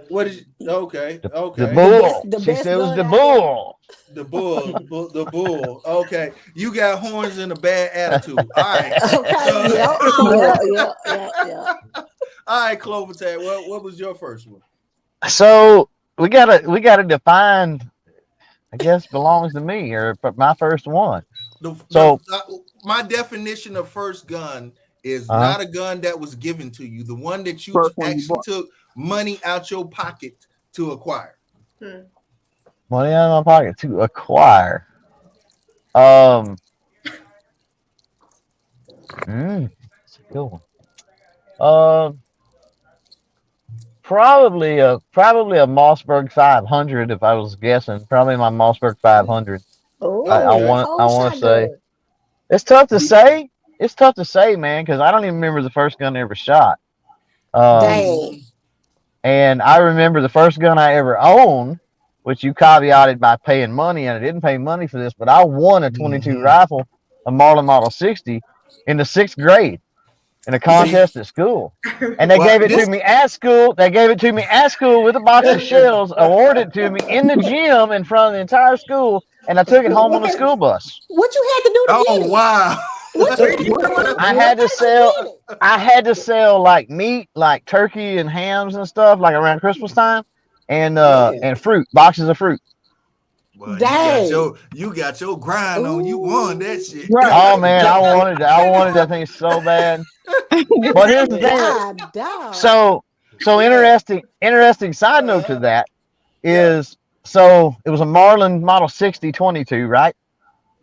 What is okay? The bull. The She best said it was gun the out bull. The bull. Okay, you got horns and a bad attitude. All right. Okay. Yeah. All right, Clover Tag. What was your first one? So we gotta define. I guess belongs to me or my first one. My definition of first gun is not a gun that was given to you. The one that you actually took money out your pocket to acquire. Money out of my pocket to acquire. That's a good one. Probably a Mossberg 500 if I was guessing. Probably my Mossberg 500. Oh, I want to say it's tough to say. It's tough to say, man, because I don't even remember the first gun I ever shot. Dang. And I remember the first gun I ever owned, which you caveated by paying money, and I didn't pay money for this, but I won a 22 rifle, a Marlin Model 60, in the 6th grade in a contest at school. And they gave it to me at school. They gave it to me at school with a box of shells, awarded to me in the gym in front of the entire school, and I took it home on a school bus. What you had to do to get it? Wow. I had to sell like meat, like turkey and hams and stuff, like around Christmas time, and fruit, boxes of fruit. Well, Dang. you got your grind on. You won that shit. Oh man, I wanted that thing so bad. But here's the thing. So interesting side note to that is, so it was a Marlin Model 60 22, right?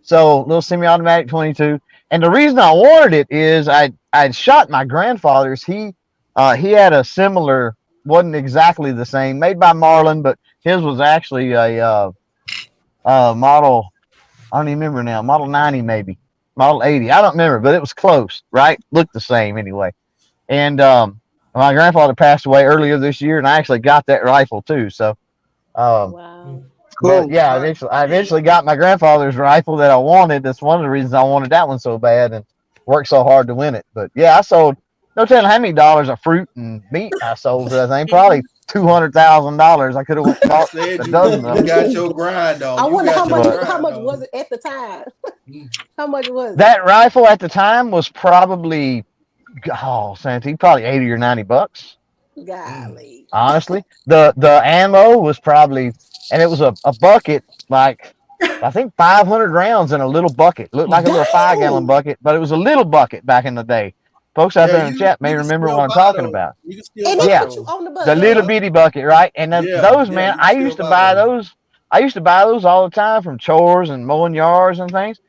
So little semi-automatic 22. And the reason I wanted it is I'd shot my grandfather's. He had a similar, wasn't exactly the same, made by Marlin, but his was actually a model, I don't even remember now, Model 90 maybe, Model 80. I don't remember, but it was close, right? Looked the same anyway. And my grandfather passed away earlier this year, and I actually got that rifle too. So, wow. But yeah, I eventually got my grandfather's rifle that I wanted. That's one of the reasons I wanted that one so bad and worked so hard to win it. But yeah, I sold, no telling how many dollars of fruit and meat I sold for that thing. Probably $200,000. I could have bought a dozen of them. You got your grind on. I wonder how much was it at the time? How much was it? That rifle at the time was probably, Santy, probably $80 or $90. Golly. Honestly, the ammo was probably, and it was a bucket, like I think 500 rounds in a little bucket. Looked like a little 5-gallon bucket, but it was a little bucket back in the day. Folks out there in the chat may remember what I'm talking about. Yeah, put you on the, bus, the little bitty bucket, right? And those, man, I used to buy those. I used to buy those all the time from chores and mowing yards and things.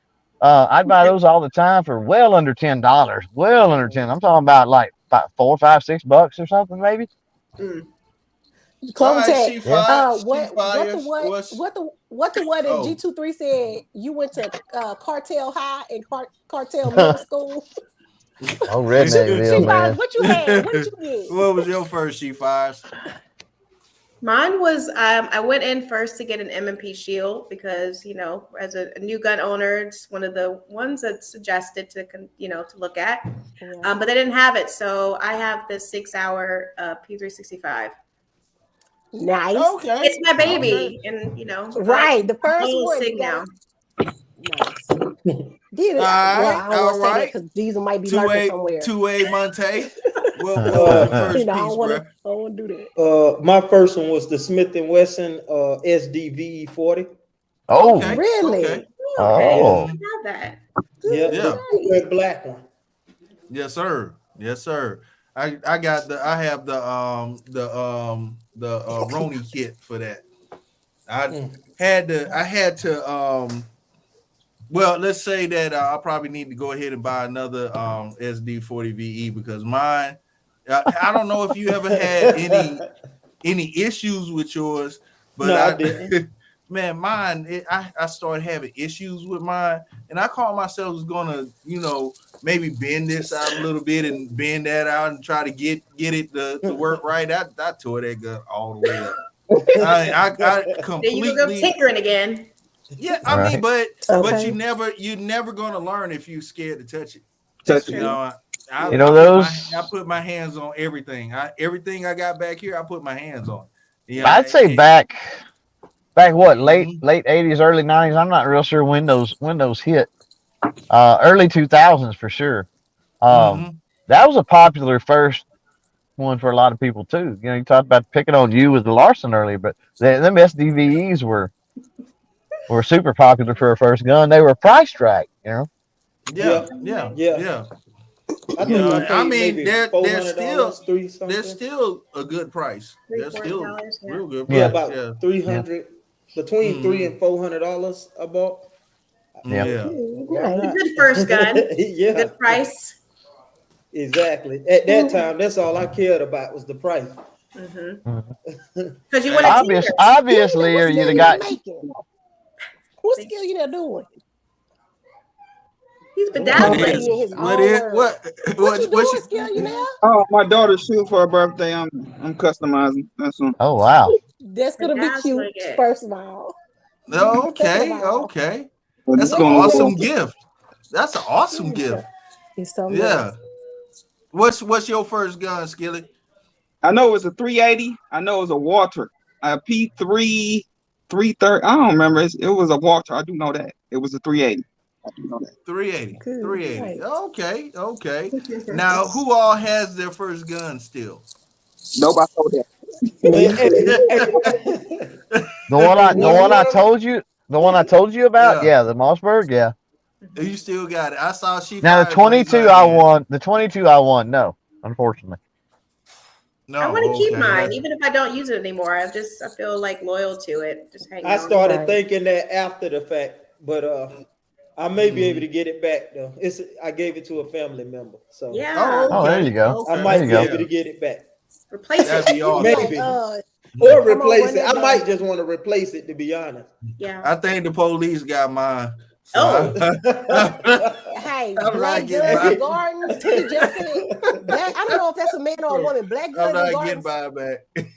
I'd buy those all the time for well under $10. Well under 10. I'm talking about like 4, 5, $6 or something, maybe. All right, Tech. she fires. What the what in G23 said you went to Cartel High and Cartel Middle School? Oh, Redneckville, man. What you had? What did you get? What was your first she fires? Mine was I went in first to get an M&P shield because, you know, as a new gun owner, it's one of the ones that's suggested to, you know, to look at. Yeah. But they didn't have it. So I have the 6-hour P365. Nice. Okay. It's my baby. And, you know. Right. The first one. Sick now. Nice. Did it? I don't want to say that because Diesel might be lurking somewhere. 2A Monte. What was your first piece, I don't want to do that. My first one was the Smith & Wesson SDVE 40. Oh, okay. Really? Okay. Oh, I have that. Yeah, the black one. Yes, sir. Yes, sir. I have the Roni kit for that. I had to well, let's say that I probably need to go ahead and buy another SD40VE because mine. I don't know if you ever had any issues with yours, but no, I didn't. Man, mine. I started having issues with mine, and I called myself was gonna, you know, maybe bend this out a little bit and bend that out and try to get it to work right. I tore that gun all the way up. I completely. There you go tinkering again. Yeah, I mean, but you're never gonna learn if you're scared to touch it. You know, I put my hands on everything. Everything I got back here, I put my hands on. You know, I'd say back what late 80s, early 90s. I'm not real sure when those hit. Early 2000s for sure. That was a popular first one for a lot of people too. You know, you talked about picking on you with the Larson earlier, but them SDVEs were super popular for a first gun. They were priced right, you know. Yeah. I mean, they're still a good price. They're still real good price. Yeah, about 300 between $300 and $400 I bought. Yeah. Good first gun. Yeah. Good price. Exactly. At that time, that's all I cared about was the price. Because you want to obviously, or you the guy. What skill you there doing? He's been downplaying his own what you skill you now? Oh, my daughter's shoe for her birthday. I'm customizing. That's one. Oh wow. That's gonna be cute. First of all. Okay. That's an awesome gift. That's an awesome gift. It's so nice. What's your first gun, Skillet? I know it was a 380. I know it was a Walter, a P3 330. I don't remember. It was a Walter. I do know that. It was a 380. I do know that. 380. Okay. Now, who all has their first gun still? Nobody told that. The one I told you about. Yeah, the Mossberg. Yeah. You still got it. I saw she. Now the 22 I won. The 22 I won. No, unfortunately. No, I want to keep mine, even if I don't use it anymore. I feel like loyal to it. Just hang I started thinking that after the fact, but I may be able to get it back though. I gave it to a family member, so yeah. Oh, there you go. I might be able to get it back. Replace it. That'd be awesome. Maybe. Or replace it. I might just want to replace it, to be honest. Yeah. I think the police got mine. So hey, Black Guns Gardens. He just said that. I don't know if that's a man or a woman. Black Guns and Gardens.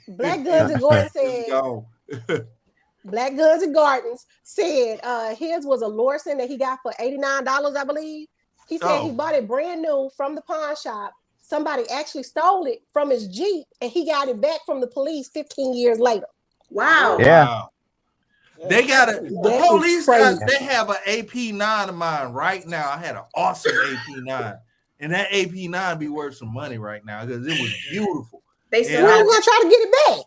Black Guns and Gardens said. Black Guns and Gardens said his was a Lorson that he got for $89, I believe. He said he bought it brand new from the pawn shop. Somebody actually stole it from his Jeep, and he got it back from the police 15 years later. Wow. Yeah. Wow. They got the police. They have an AP9 of mine right now. I had an awesome AP9, and that AP9 be worth some money right now because it was beautiful. They still we're gonna try to get it back.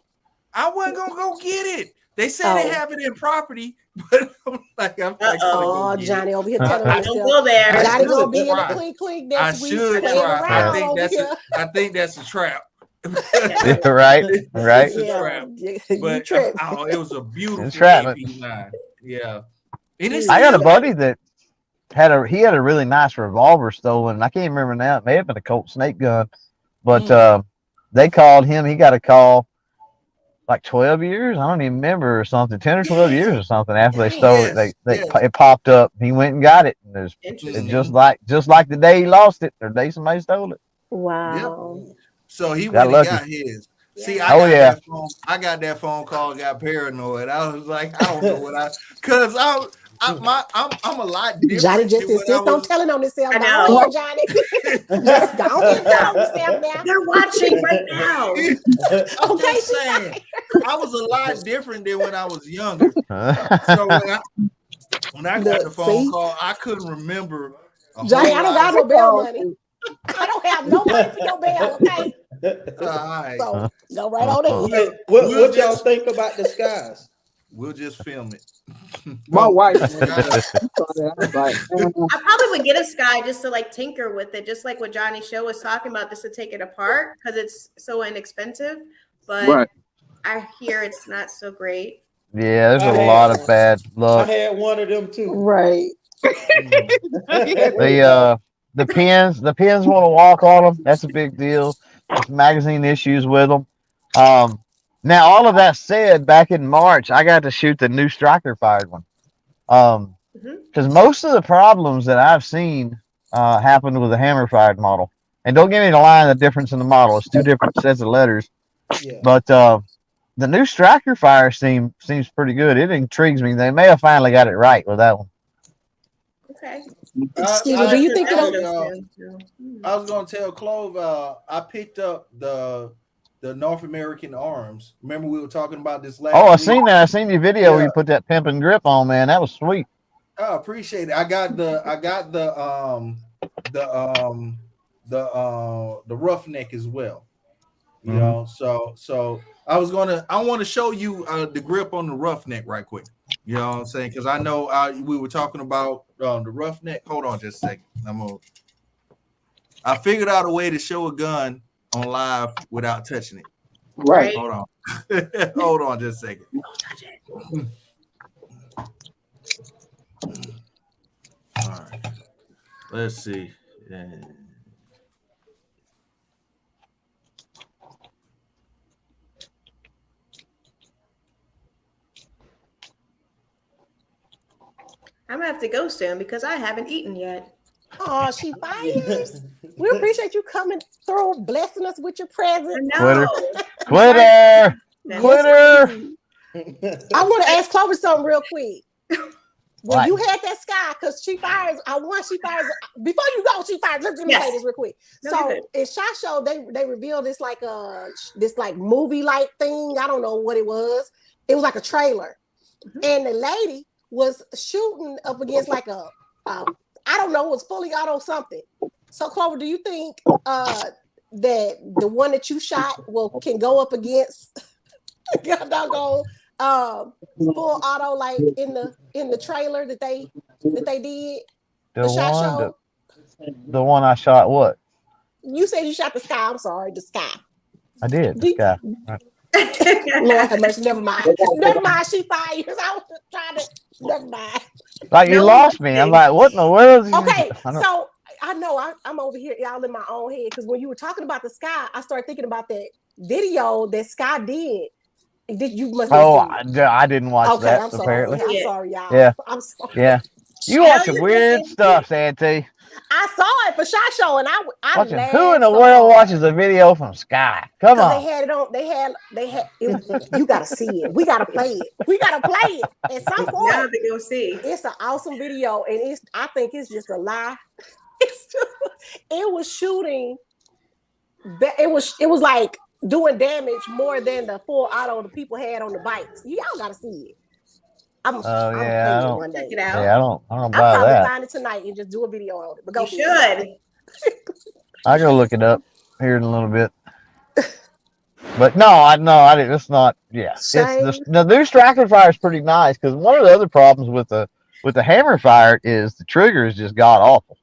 I wasn't gonna go get it. They said they have it in property, but I'm like, Johnny over here telling himself. Don't go there. Johnny gonna be in the clink next week. I should try. I think that's a trap. right. Yeah. But it was a beautiful AP9. Yeah. I got a buddy that had a really nice revolver stolen. I can't remember now. It may have been a Colt snake gun, But they called him. He got a call like 12 years. I don't even remember or something, 10 or 12 years or something after they stole it. It popped up. He went and got it. And it just like the day he lost it or the day somebody stole it. Wow. Yep. So he Got went lucky. and got his. See, I got that phone call, got paranoid. I was like, I don't know what because I'm a lot different. Johnny just insists on telling on himself. I know. know. Johnny. Just don't tell yourself now. They're watching right now. I'm just saying, I was a lot different than when I was younger. So when I got the phone call, I couldn't remember. Johnny, I don't got no bail money. I don't have no money for your bail, okay? All right. So go right on in. Hey, what y'all think about the skies? We'll just film it. My wife. I probably would get a sky just to like tinker with it, just like what Johnny Show was talking about, just to take it apart because it's so inexpensive. But I hear it's not so great. Yeah, there's a lot of bad luck. I had one of them too. Right. The pins want to walk on them. That's a big deal. There's magazine issues with them. Now, all of that said, back in March, I got to shoot the new striker fired one. Because most of the problems that I've seen happened with the hammer fired model. And don't get me to lie on the difference in the model. It's two different sets of letters. Yeah. But the new striker fire seems pretty good. It intrigues me. They may have finally got it right with that one. Okay. Excuse me, do you think I was gonna tell Clove, I picked up the North American arms. Remember we were talking about this last I week? seen that. I seen your video where you put that pimp and grip on, man. That was sweet. I appreciate it. I got the roughneck as well. You know, so I want to show you the grip on the roughneck right quick. You know what I'm saying? Because I know we were talking about the roughneck. Hold on just a second. I figured out a way to show a gun on live without touching it. Right. Hold on. Hold on just a second. Don't touch it. All right. Let's see. I'm gonna have to go soon because I haven't eaten yet. Oh, she fires. We appreciate you coming through, blessing us with your presence. Quitter. I want to ask Clover something real quick. When you had that sky, because she fires, before you go, she fires. Let me say this real quick. So in SHOT Show, they revealed this like movie like thing. I don't know what it was. It was like a trailer. And the lady was shooting up against like I don't know, it was fully auto something. So Clover, do you think that the one that you shot can go up against doggone full auto like in the trailer that they did? The one I shot what? You said you shot the sky. I'm sorry, the sky. I did. The sky. Lord have mercy. Never mind. Never mind. She fires. I was just trying to. Never mind. Like you lost me. I'm like, what in the world? Okay, so I know I'm over here, y'all, in my own head because when you were talking about the sky, I started thinking about that video that Sky did. You must. I didn't watch that. I'm sorry. Apparently, I'm sorry, y'all. Yeah, I'm sorry. Yeah, you watching weird stuff, Santee. I saw it for SHOT Show, and I watching. Who in the world watches a video from Sky? Come on. They had it on. They had. You gotta see it. We gotta play it. We gotta play it at some point. Now to go see. It's an awesome video, and I think it's just a lie. It's just. It was shooting. It was like doing damage more than the full auto the people had on the bikes. Y'all gotta see it. I don't check it out. Yeah, I don't I'll buy probably that. find it tonight and just do a video on it. But go you should. I go look it up here in a little bit. But I didn't. It's not. Yeah, the new striker fire is pretty nice because one of the other problems with the hammer fire is the trigger is just god awful.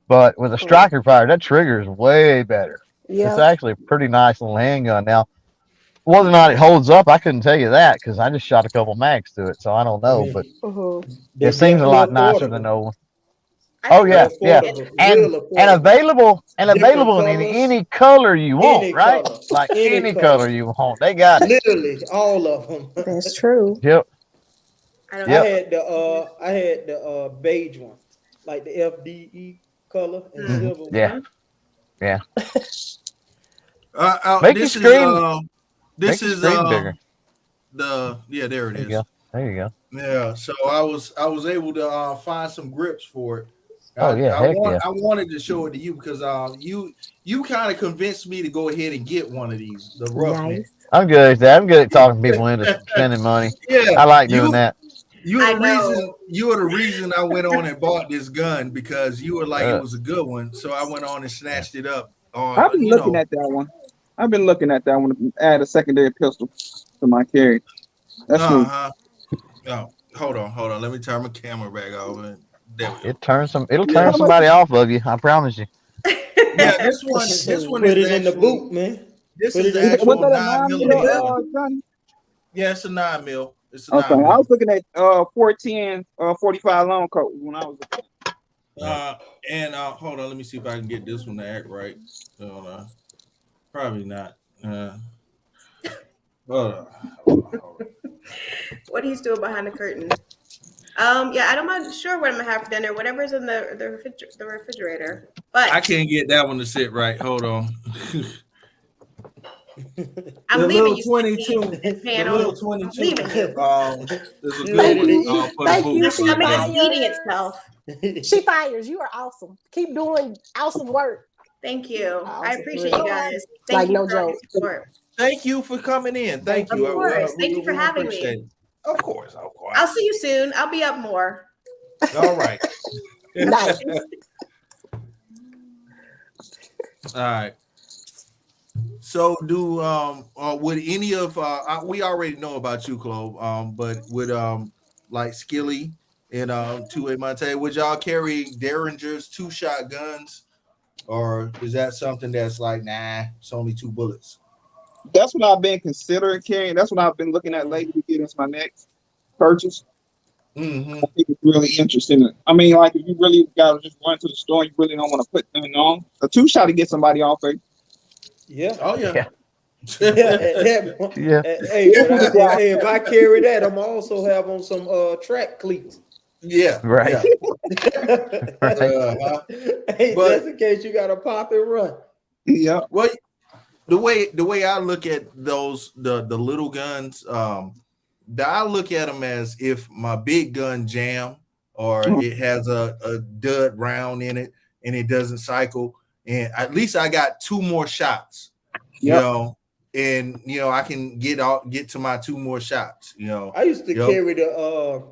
But with a striker fire, that trigger is way better. Yeah. It's actually a pretty nice little handgun. Now, whether or not it holds up, I couldn't tell you that because I just shot a couple mags to it, so I don't know. But it seems a lot nicer than the old one. Oh yeah, yeah, and real and affordable. available Different in colors, any color you want, any right? color, Like any any color color. you want, they got it. Literally all of them. That's true. Yep, I don't I yep. had the beige one, like the FDE color and Hmm. silver one. Yeah, yeah. Make your This is screen, make this your is screen bigger. there it There you is. go. There you go. Yeah, so I was able to find some grips for it. Oh yeah, heck yeah. I wanted to show it to you because you kind of convinced me to go ahead and get one of these, the roughneck. Nice. I'm good at that. I'm good at talking people into spending money. Yeah, I like doing that. I know. you were the reason I went on and bought this gun because you were like it Uh, was a good one, so I went on and snatched it up. I've been looking at that one. I've been looking at that one to add a secondary pistol to my carry. That's true. Oh, hold on. Let me turn my camera back over. There we go. It'll turn somebody off of you. I promise you. Yeah, this one Put is it in the boot, man. This Put is it in the actual Was that a 9 9 millimeter mil, gun. Johnny? Yeah, it's a 9 mil. It's a Okay, 9 I mil. was looking at 410, 45 long coat when I was. Hold on, let me see if I can get this one to act right. Probably not. Hold on. What he's doing behind the curtain. Yeah, I'm not sure what I'm gonna have for dinner. Whatever's in the refrigerator. But I can't get that one to sit right. Hold on. I'm the leaving little you 22. and The little 22. leaving you. Is a Thank good you. one for the Thank boot. you, My for the stomach is gun. eating itself. She fires. You are awesome. Keep doing awesome work. Thank you. I Awesome appreciate work. you guys. Like Thank you no for your joke. support. Thank you for coming in. Thank Of you. course. Thank you for we having appreciate me. it. Of course. I'll see you soon. I'll be up more. All right. Nice. All right. So do would any of we already know about you, Chloe, but would like Skilly and 2A Monte, would y'all carry Derringers 2-shot guns, or is that something that's like, nah, it's only 2 bullets? That's what I've been considering carrying. That's what I've been looking at lately to get into my next purchase. Mm-hmm. I think it's really interesting. I mean, like if you really gotta just run to the store, you really don't want to put them on. A 2-shot to get somebody off it. Yeah. Oh yeah. Yeah. Hey, if I carry that, I'm also have on some track cleats. Yeah. Right. Yeah. Right. Hey, just in case you gotta pop and run. Yeah. Well, the way I look at those the little guns, I look at them as if my big gun jam or it has a dud round in it and it doesn't cycle, and at least I got 2 more shots. You know, and I can get to my 2 more shots. I used to carry the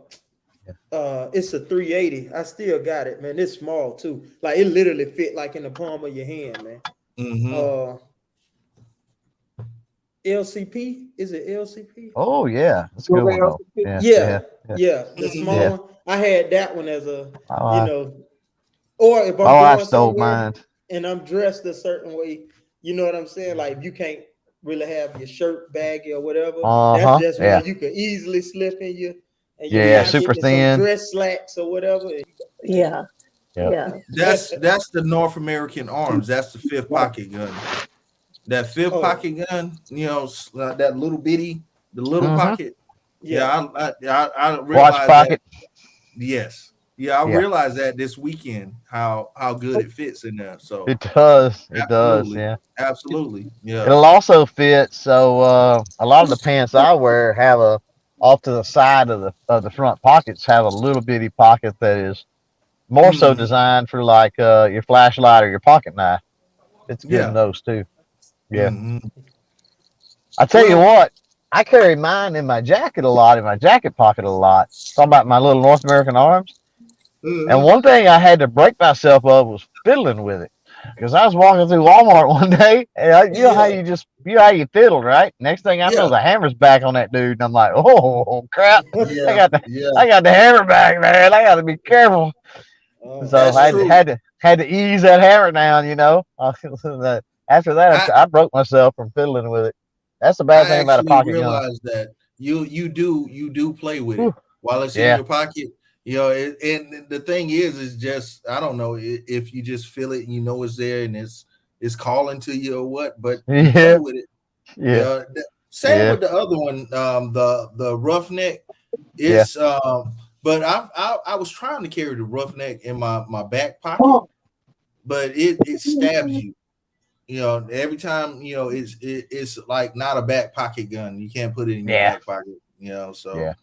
it's a 380. I still got it, man. It's small too. Like it literally fit like in the palm of your hand, man. Mm-hmm. LCP? Is it LCP? Oh yeah, that's a good one though. Yeah. The small one. I had that one as a or if I'm going somewhere and I'm dressed a certain way, you know what I'm saying? Like you can't really have your shirt baggy or whatever. That's just one you could easily slip in you. And you super thin some dress slacks or whatever. Yeah. That's the North American Arms. That's the 5th pocket gun. That 5th pocket gun, that little bitty, the little pocket. Yeah, I realized watch pocket. Yes. Yeah, I realized that this weekend how good it fits in there. So it does. It does. Yeah. Absolutely. Yeah. It'll also fit. So a lot of the pants I wear have off to the side of the front pockets have a little bitty pocket that is more so designed for like your flashlight or your pocket knife. It's good in those too. Yeah. I tell you what, I carry mine in my jacket a lot, in my jacket pocket a lot. Talking about my little North American Arms. And one thing I had to break myself of was fiddling with it. Because I was walking through Walmart one day, and you know how you fiddle, right? Next thing I know, the hammer's back on that dude, and I'm like, oh crap! I got the hammer back, man. I got to be careful. So I had to ease that hammer down, After that, I broke myself from fiddling with it. That's the bad thing about a pocket gun. I realized that you do play with it while it's in your pocket. You know, and the thing is just I don't know if you just feel it and you know it's there and it's calling to you or what, but you play with it. Yeah. Same with the other one, the roughneck. It's but I was trying to carry the roughneck in my back pocket, but it stabs you. You know, every time it's like not a back pocket gun. You can't put it in your back pocket. You know, so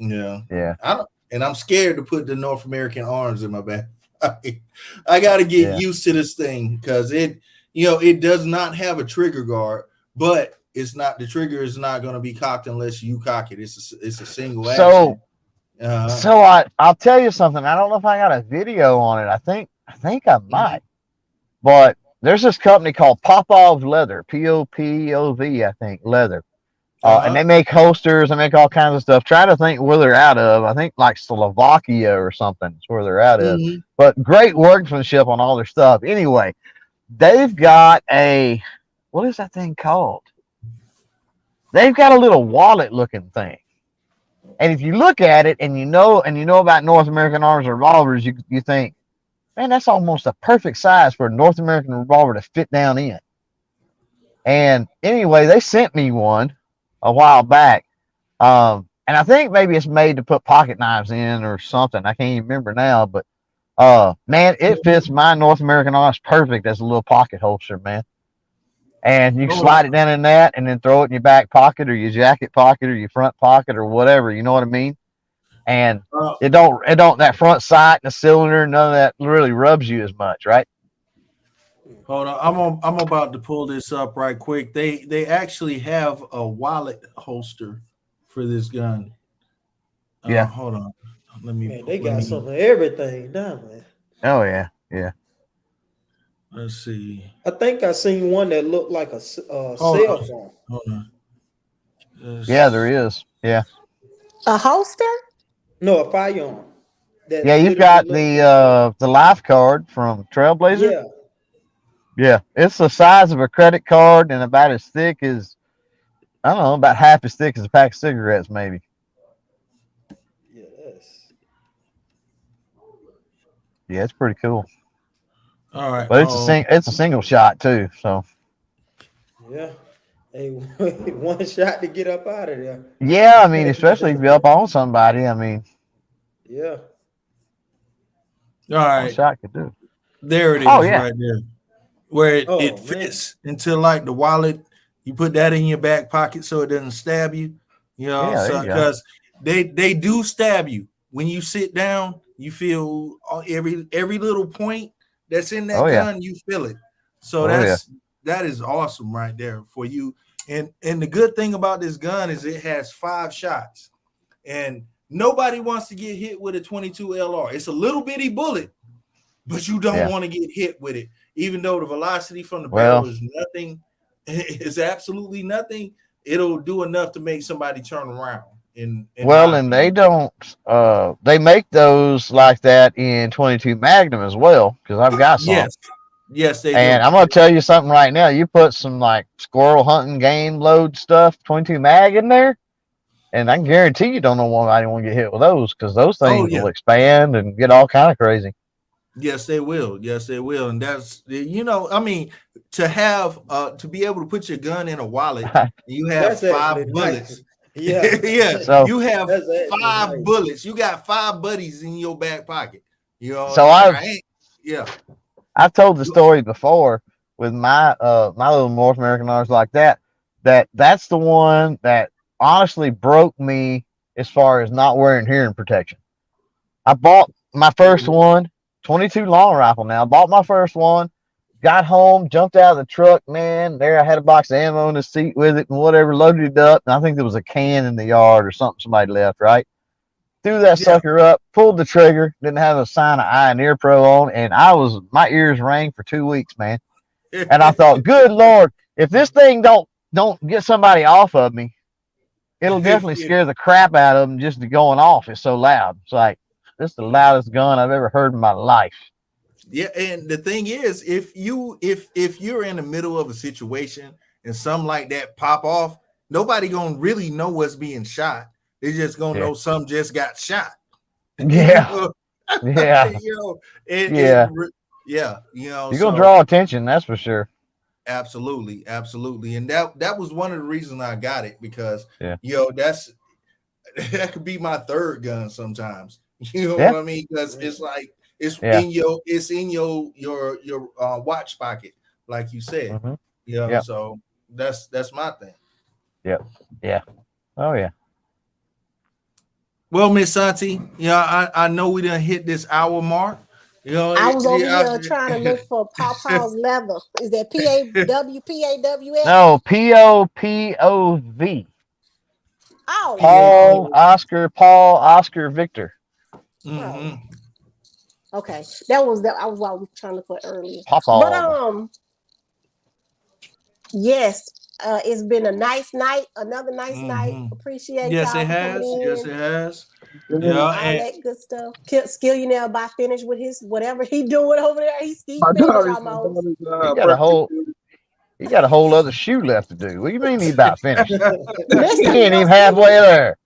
I don't, and I'm scared to put the North American arms in my back pocket. I got to get used to this thing because it does not have a trigger guard, but it's not the trigger is not going to be cocked unless you cock it. It's a single action. So I'll tell you something. I don't know if I got a video on it. I think I might, but there's this company called Popov Leather, Popov, I think leather. And they make holsters, they make all kinds of stuff. Try to think where they're out of. I think like Slovakia or something is where they're out of. But great workmanship on all their stuff. Anyway, they've got what is that thing called? They've got a little wallet looking thing. And if you look at it and you know about North American arms revolvers, you think, man, that's almost a perfect size for a North American revolver to fit down in. And anyway, they sent me one a while back. And I think maybe it's made to put pocket knives in or something. I can't even remember now, but man, it fits my North American arms perfect as a little pocket holster, man. And you can slide it down in that and then throw it in your back pocket or your jacket pocket or your front pocket or whatever, you know what I mean? And it don't that front sight and the cylinder, none of that really rubs you as much, right? Hold on, I'm about to pull this up right quick. They actually have a wallet holster for this gun. Hold on. Let me. Man, they got some of everything down there. Oh yeah. Let's see. I think I seen one that looked like a cell phone. Hold on. Yeah, there is. Yeah. A holster? No, a firearm. You've got the life card from Trailblazer. Yeah, it's the size of a credit card and about as thick as, I don't know, about half as thick as a pack of cigarettes, maybe. Yes. Yeah, it's pretty cool. All right, but it's a single shot too. So. Yeah. Hey, one shot to get up out of there. Yeah, I mean, especially if you're up on somebody. I mean. Yeah. All right. One shot could do. There it is, right there. Where it fits into like the wallet. You put that in your back pocket so it doesn't stab you. You know, because they do stab you. When you sit down, you feel every little point that's in that gun, you feel it. So that is awesome right there for you. And the good thing about this gun is it has 5 shots. And nobody wants to get hit with a 22 LR. It's a little bitty bullet, but you don't want to get hit with it. Even though the velocity from the barrel is nothing, it's absolutely nothing. It'll do enough to make somebody turn around. And they don't. They make those like that in 22 Magnum as well because I've got some. Yes, they do. And I'm gonna tell you something right now. You put some like squirrel hunting game load stuff, 22 Mag in there, and I can guarantee you don't know nobody want to get hit with those because those things will expand and get all kind of crazy. Yes, they will. Yes, they will. And that's, I mean, to have to be able to put your gun in a wallet, you have 5 bullets. Yeah. So you have 5 bullets. You got 5 buddies in your back pocket. You know. So I've told the story before with my my little North American arms like that. That's the one that honestly broke me as far as not wearing hearing protection. I bought my first one. 22 long rifle now. Bought my first one, got home, jumped out of the truck, man. There I had a box of ammo in the seat with it and whatever, loaded it up. And I think there was a can in the yard or something somebody left, right? Threw that sucker up, pulled the trigger, didn't have a sign of eye and ear pro on, and my ears rang for 2 weeks, man. And I thought, good Lord, if this thing don't get somebody off of me, it'll definitely scare the crap out of them just going off. It's so loud. It's like, this is the loudest gun I've ever heard in my life. Yeah, and the thing is, if you're in the middle of a situation and something like that pop off, nobody gonna really know what's being shot. They're just gonna know some just got shot. Yeah. Yeah. Yeah. You're gonna draw attention, that's for sure. Absolutely. And that was one of the reasons I got it, because that could be my third gun sometimes. You know what I mean? Because it's like it's in your watch pocket, like you said. So that's my thing. Yeah. Oh yeah. Well, Miss Santi, I know we done hit this hour mark. I was over here trying to look for Pawpaw's leather. Is that PAWS? No, POPOV. Oh, Paul Oscar Victor. Mm-hmm. Okay, that was what I was trying to look for earlier. But yes, it's been a nice night, another nice night. Appreciate y'all for coming in. Yes, it has. All that good stuff. Skillionaire by finished with his whatever he doing over there. He's finished almost. He got a whole other shoe left to do. What do you mean he about finished? He ain't even halfway there.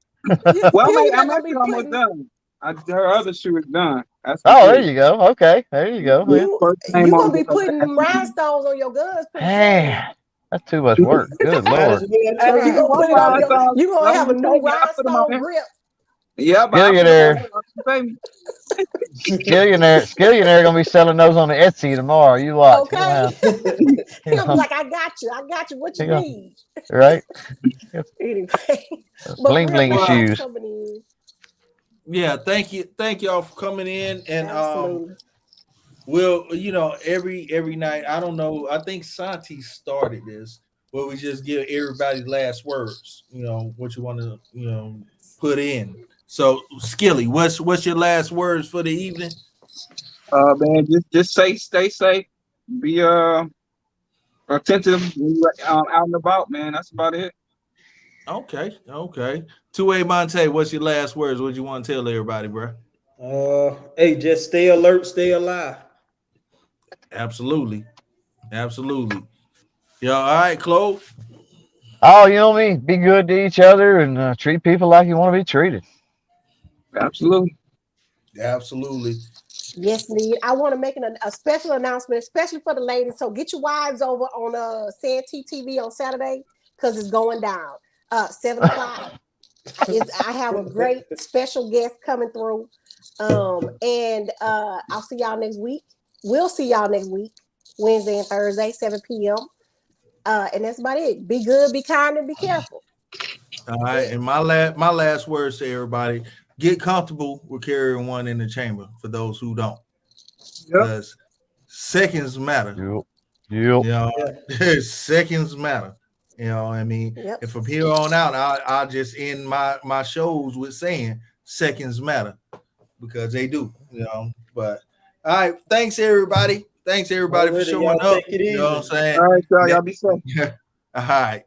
Well, I'm actually almost done. Her other shoe is done. There you go. Okay, there you go. You gonna be putting rhinestones on your guns? Man, that's too much work. Good Lord. You gonna put it on you gonna have a new rhinestone grip. Yeah, Skillionaire gonna be selling those on the Etsy tomorrow. You watch. Okay. He'll be like, I got you. What you need? Right. Anyway, bling bling shoes. Yeah, thank y'all for coming in, and we'll every night. I don't know. I think Santi started this, where we just give everybody last words. What you want to put in. So, Skilly, what's your last words for the evening? Man, just stay safe, be attentive when you're out and about, man. That's about it. Okay. 2A Monte, what's your last words? What you want to tell everybody, bro? Hey, just stay alert, stay alive. Absolutely. Yeah, all right, Chloe. Oh, you know me. Be good to each other and treat people like you want to be treated. Absolutely. Yes, indeed. I want to make a special announcement, especially for the ladies. So get your wives over on Santee TV on Saturday, because it's going down. 7 o'clock. I have a great special guest coming through. And I'll see y'all next week. We'll see y'all next week, Wednesday and Thursday, 7 p.m. And that's about it. Be good, be kind, and be careful. All right. And my last words to everybody: get comfortable with carrying one in the chamber for those who don't. Because seconds matter. Seconds matter. I mean, and from here on out, I'll just end my shows with saying seconds matter, because they do. But all right, thanks everybody for showing up. You know what I'm saying? All right, y'all be safe. All right.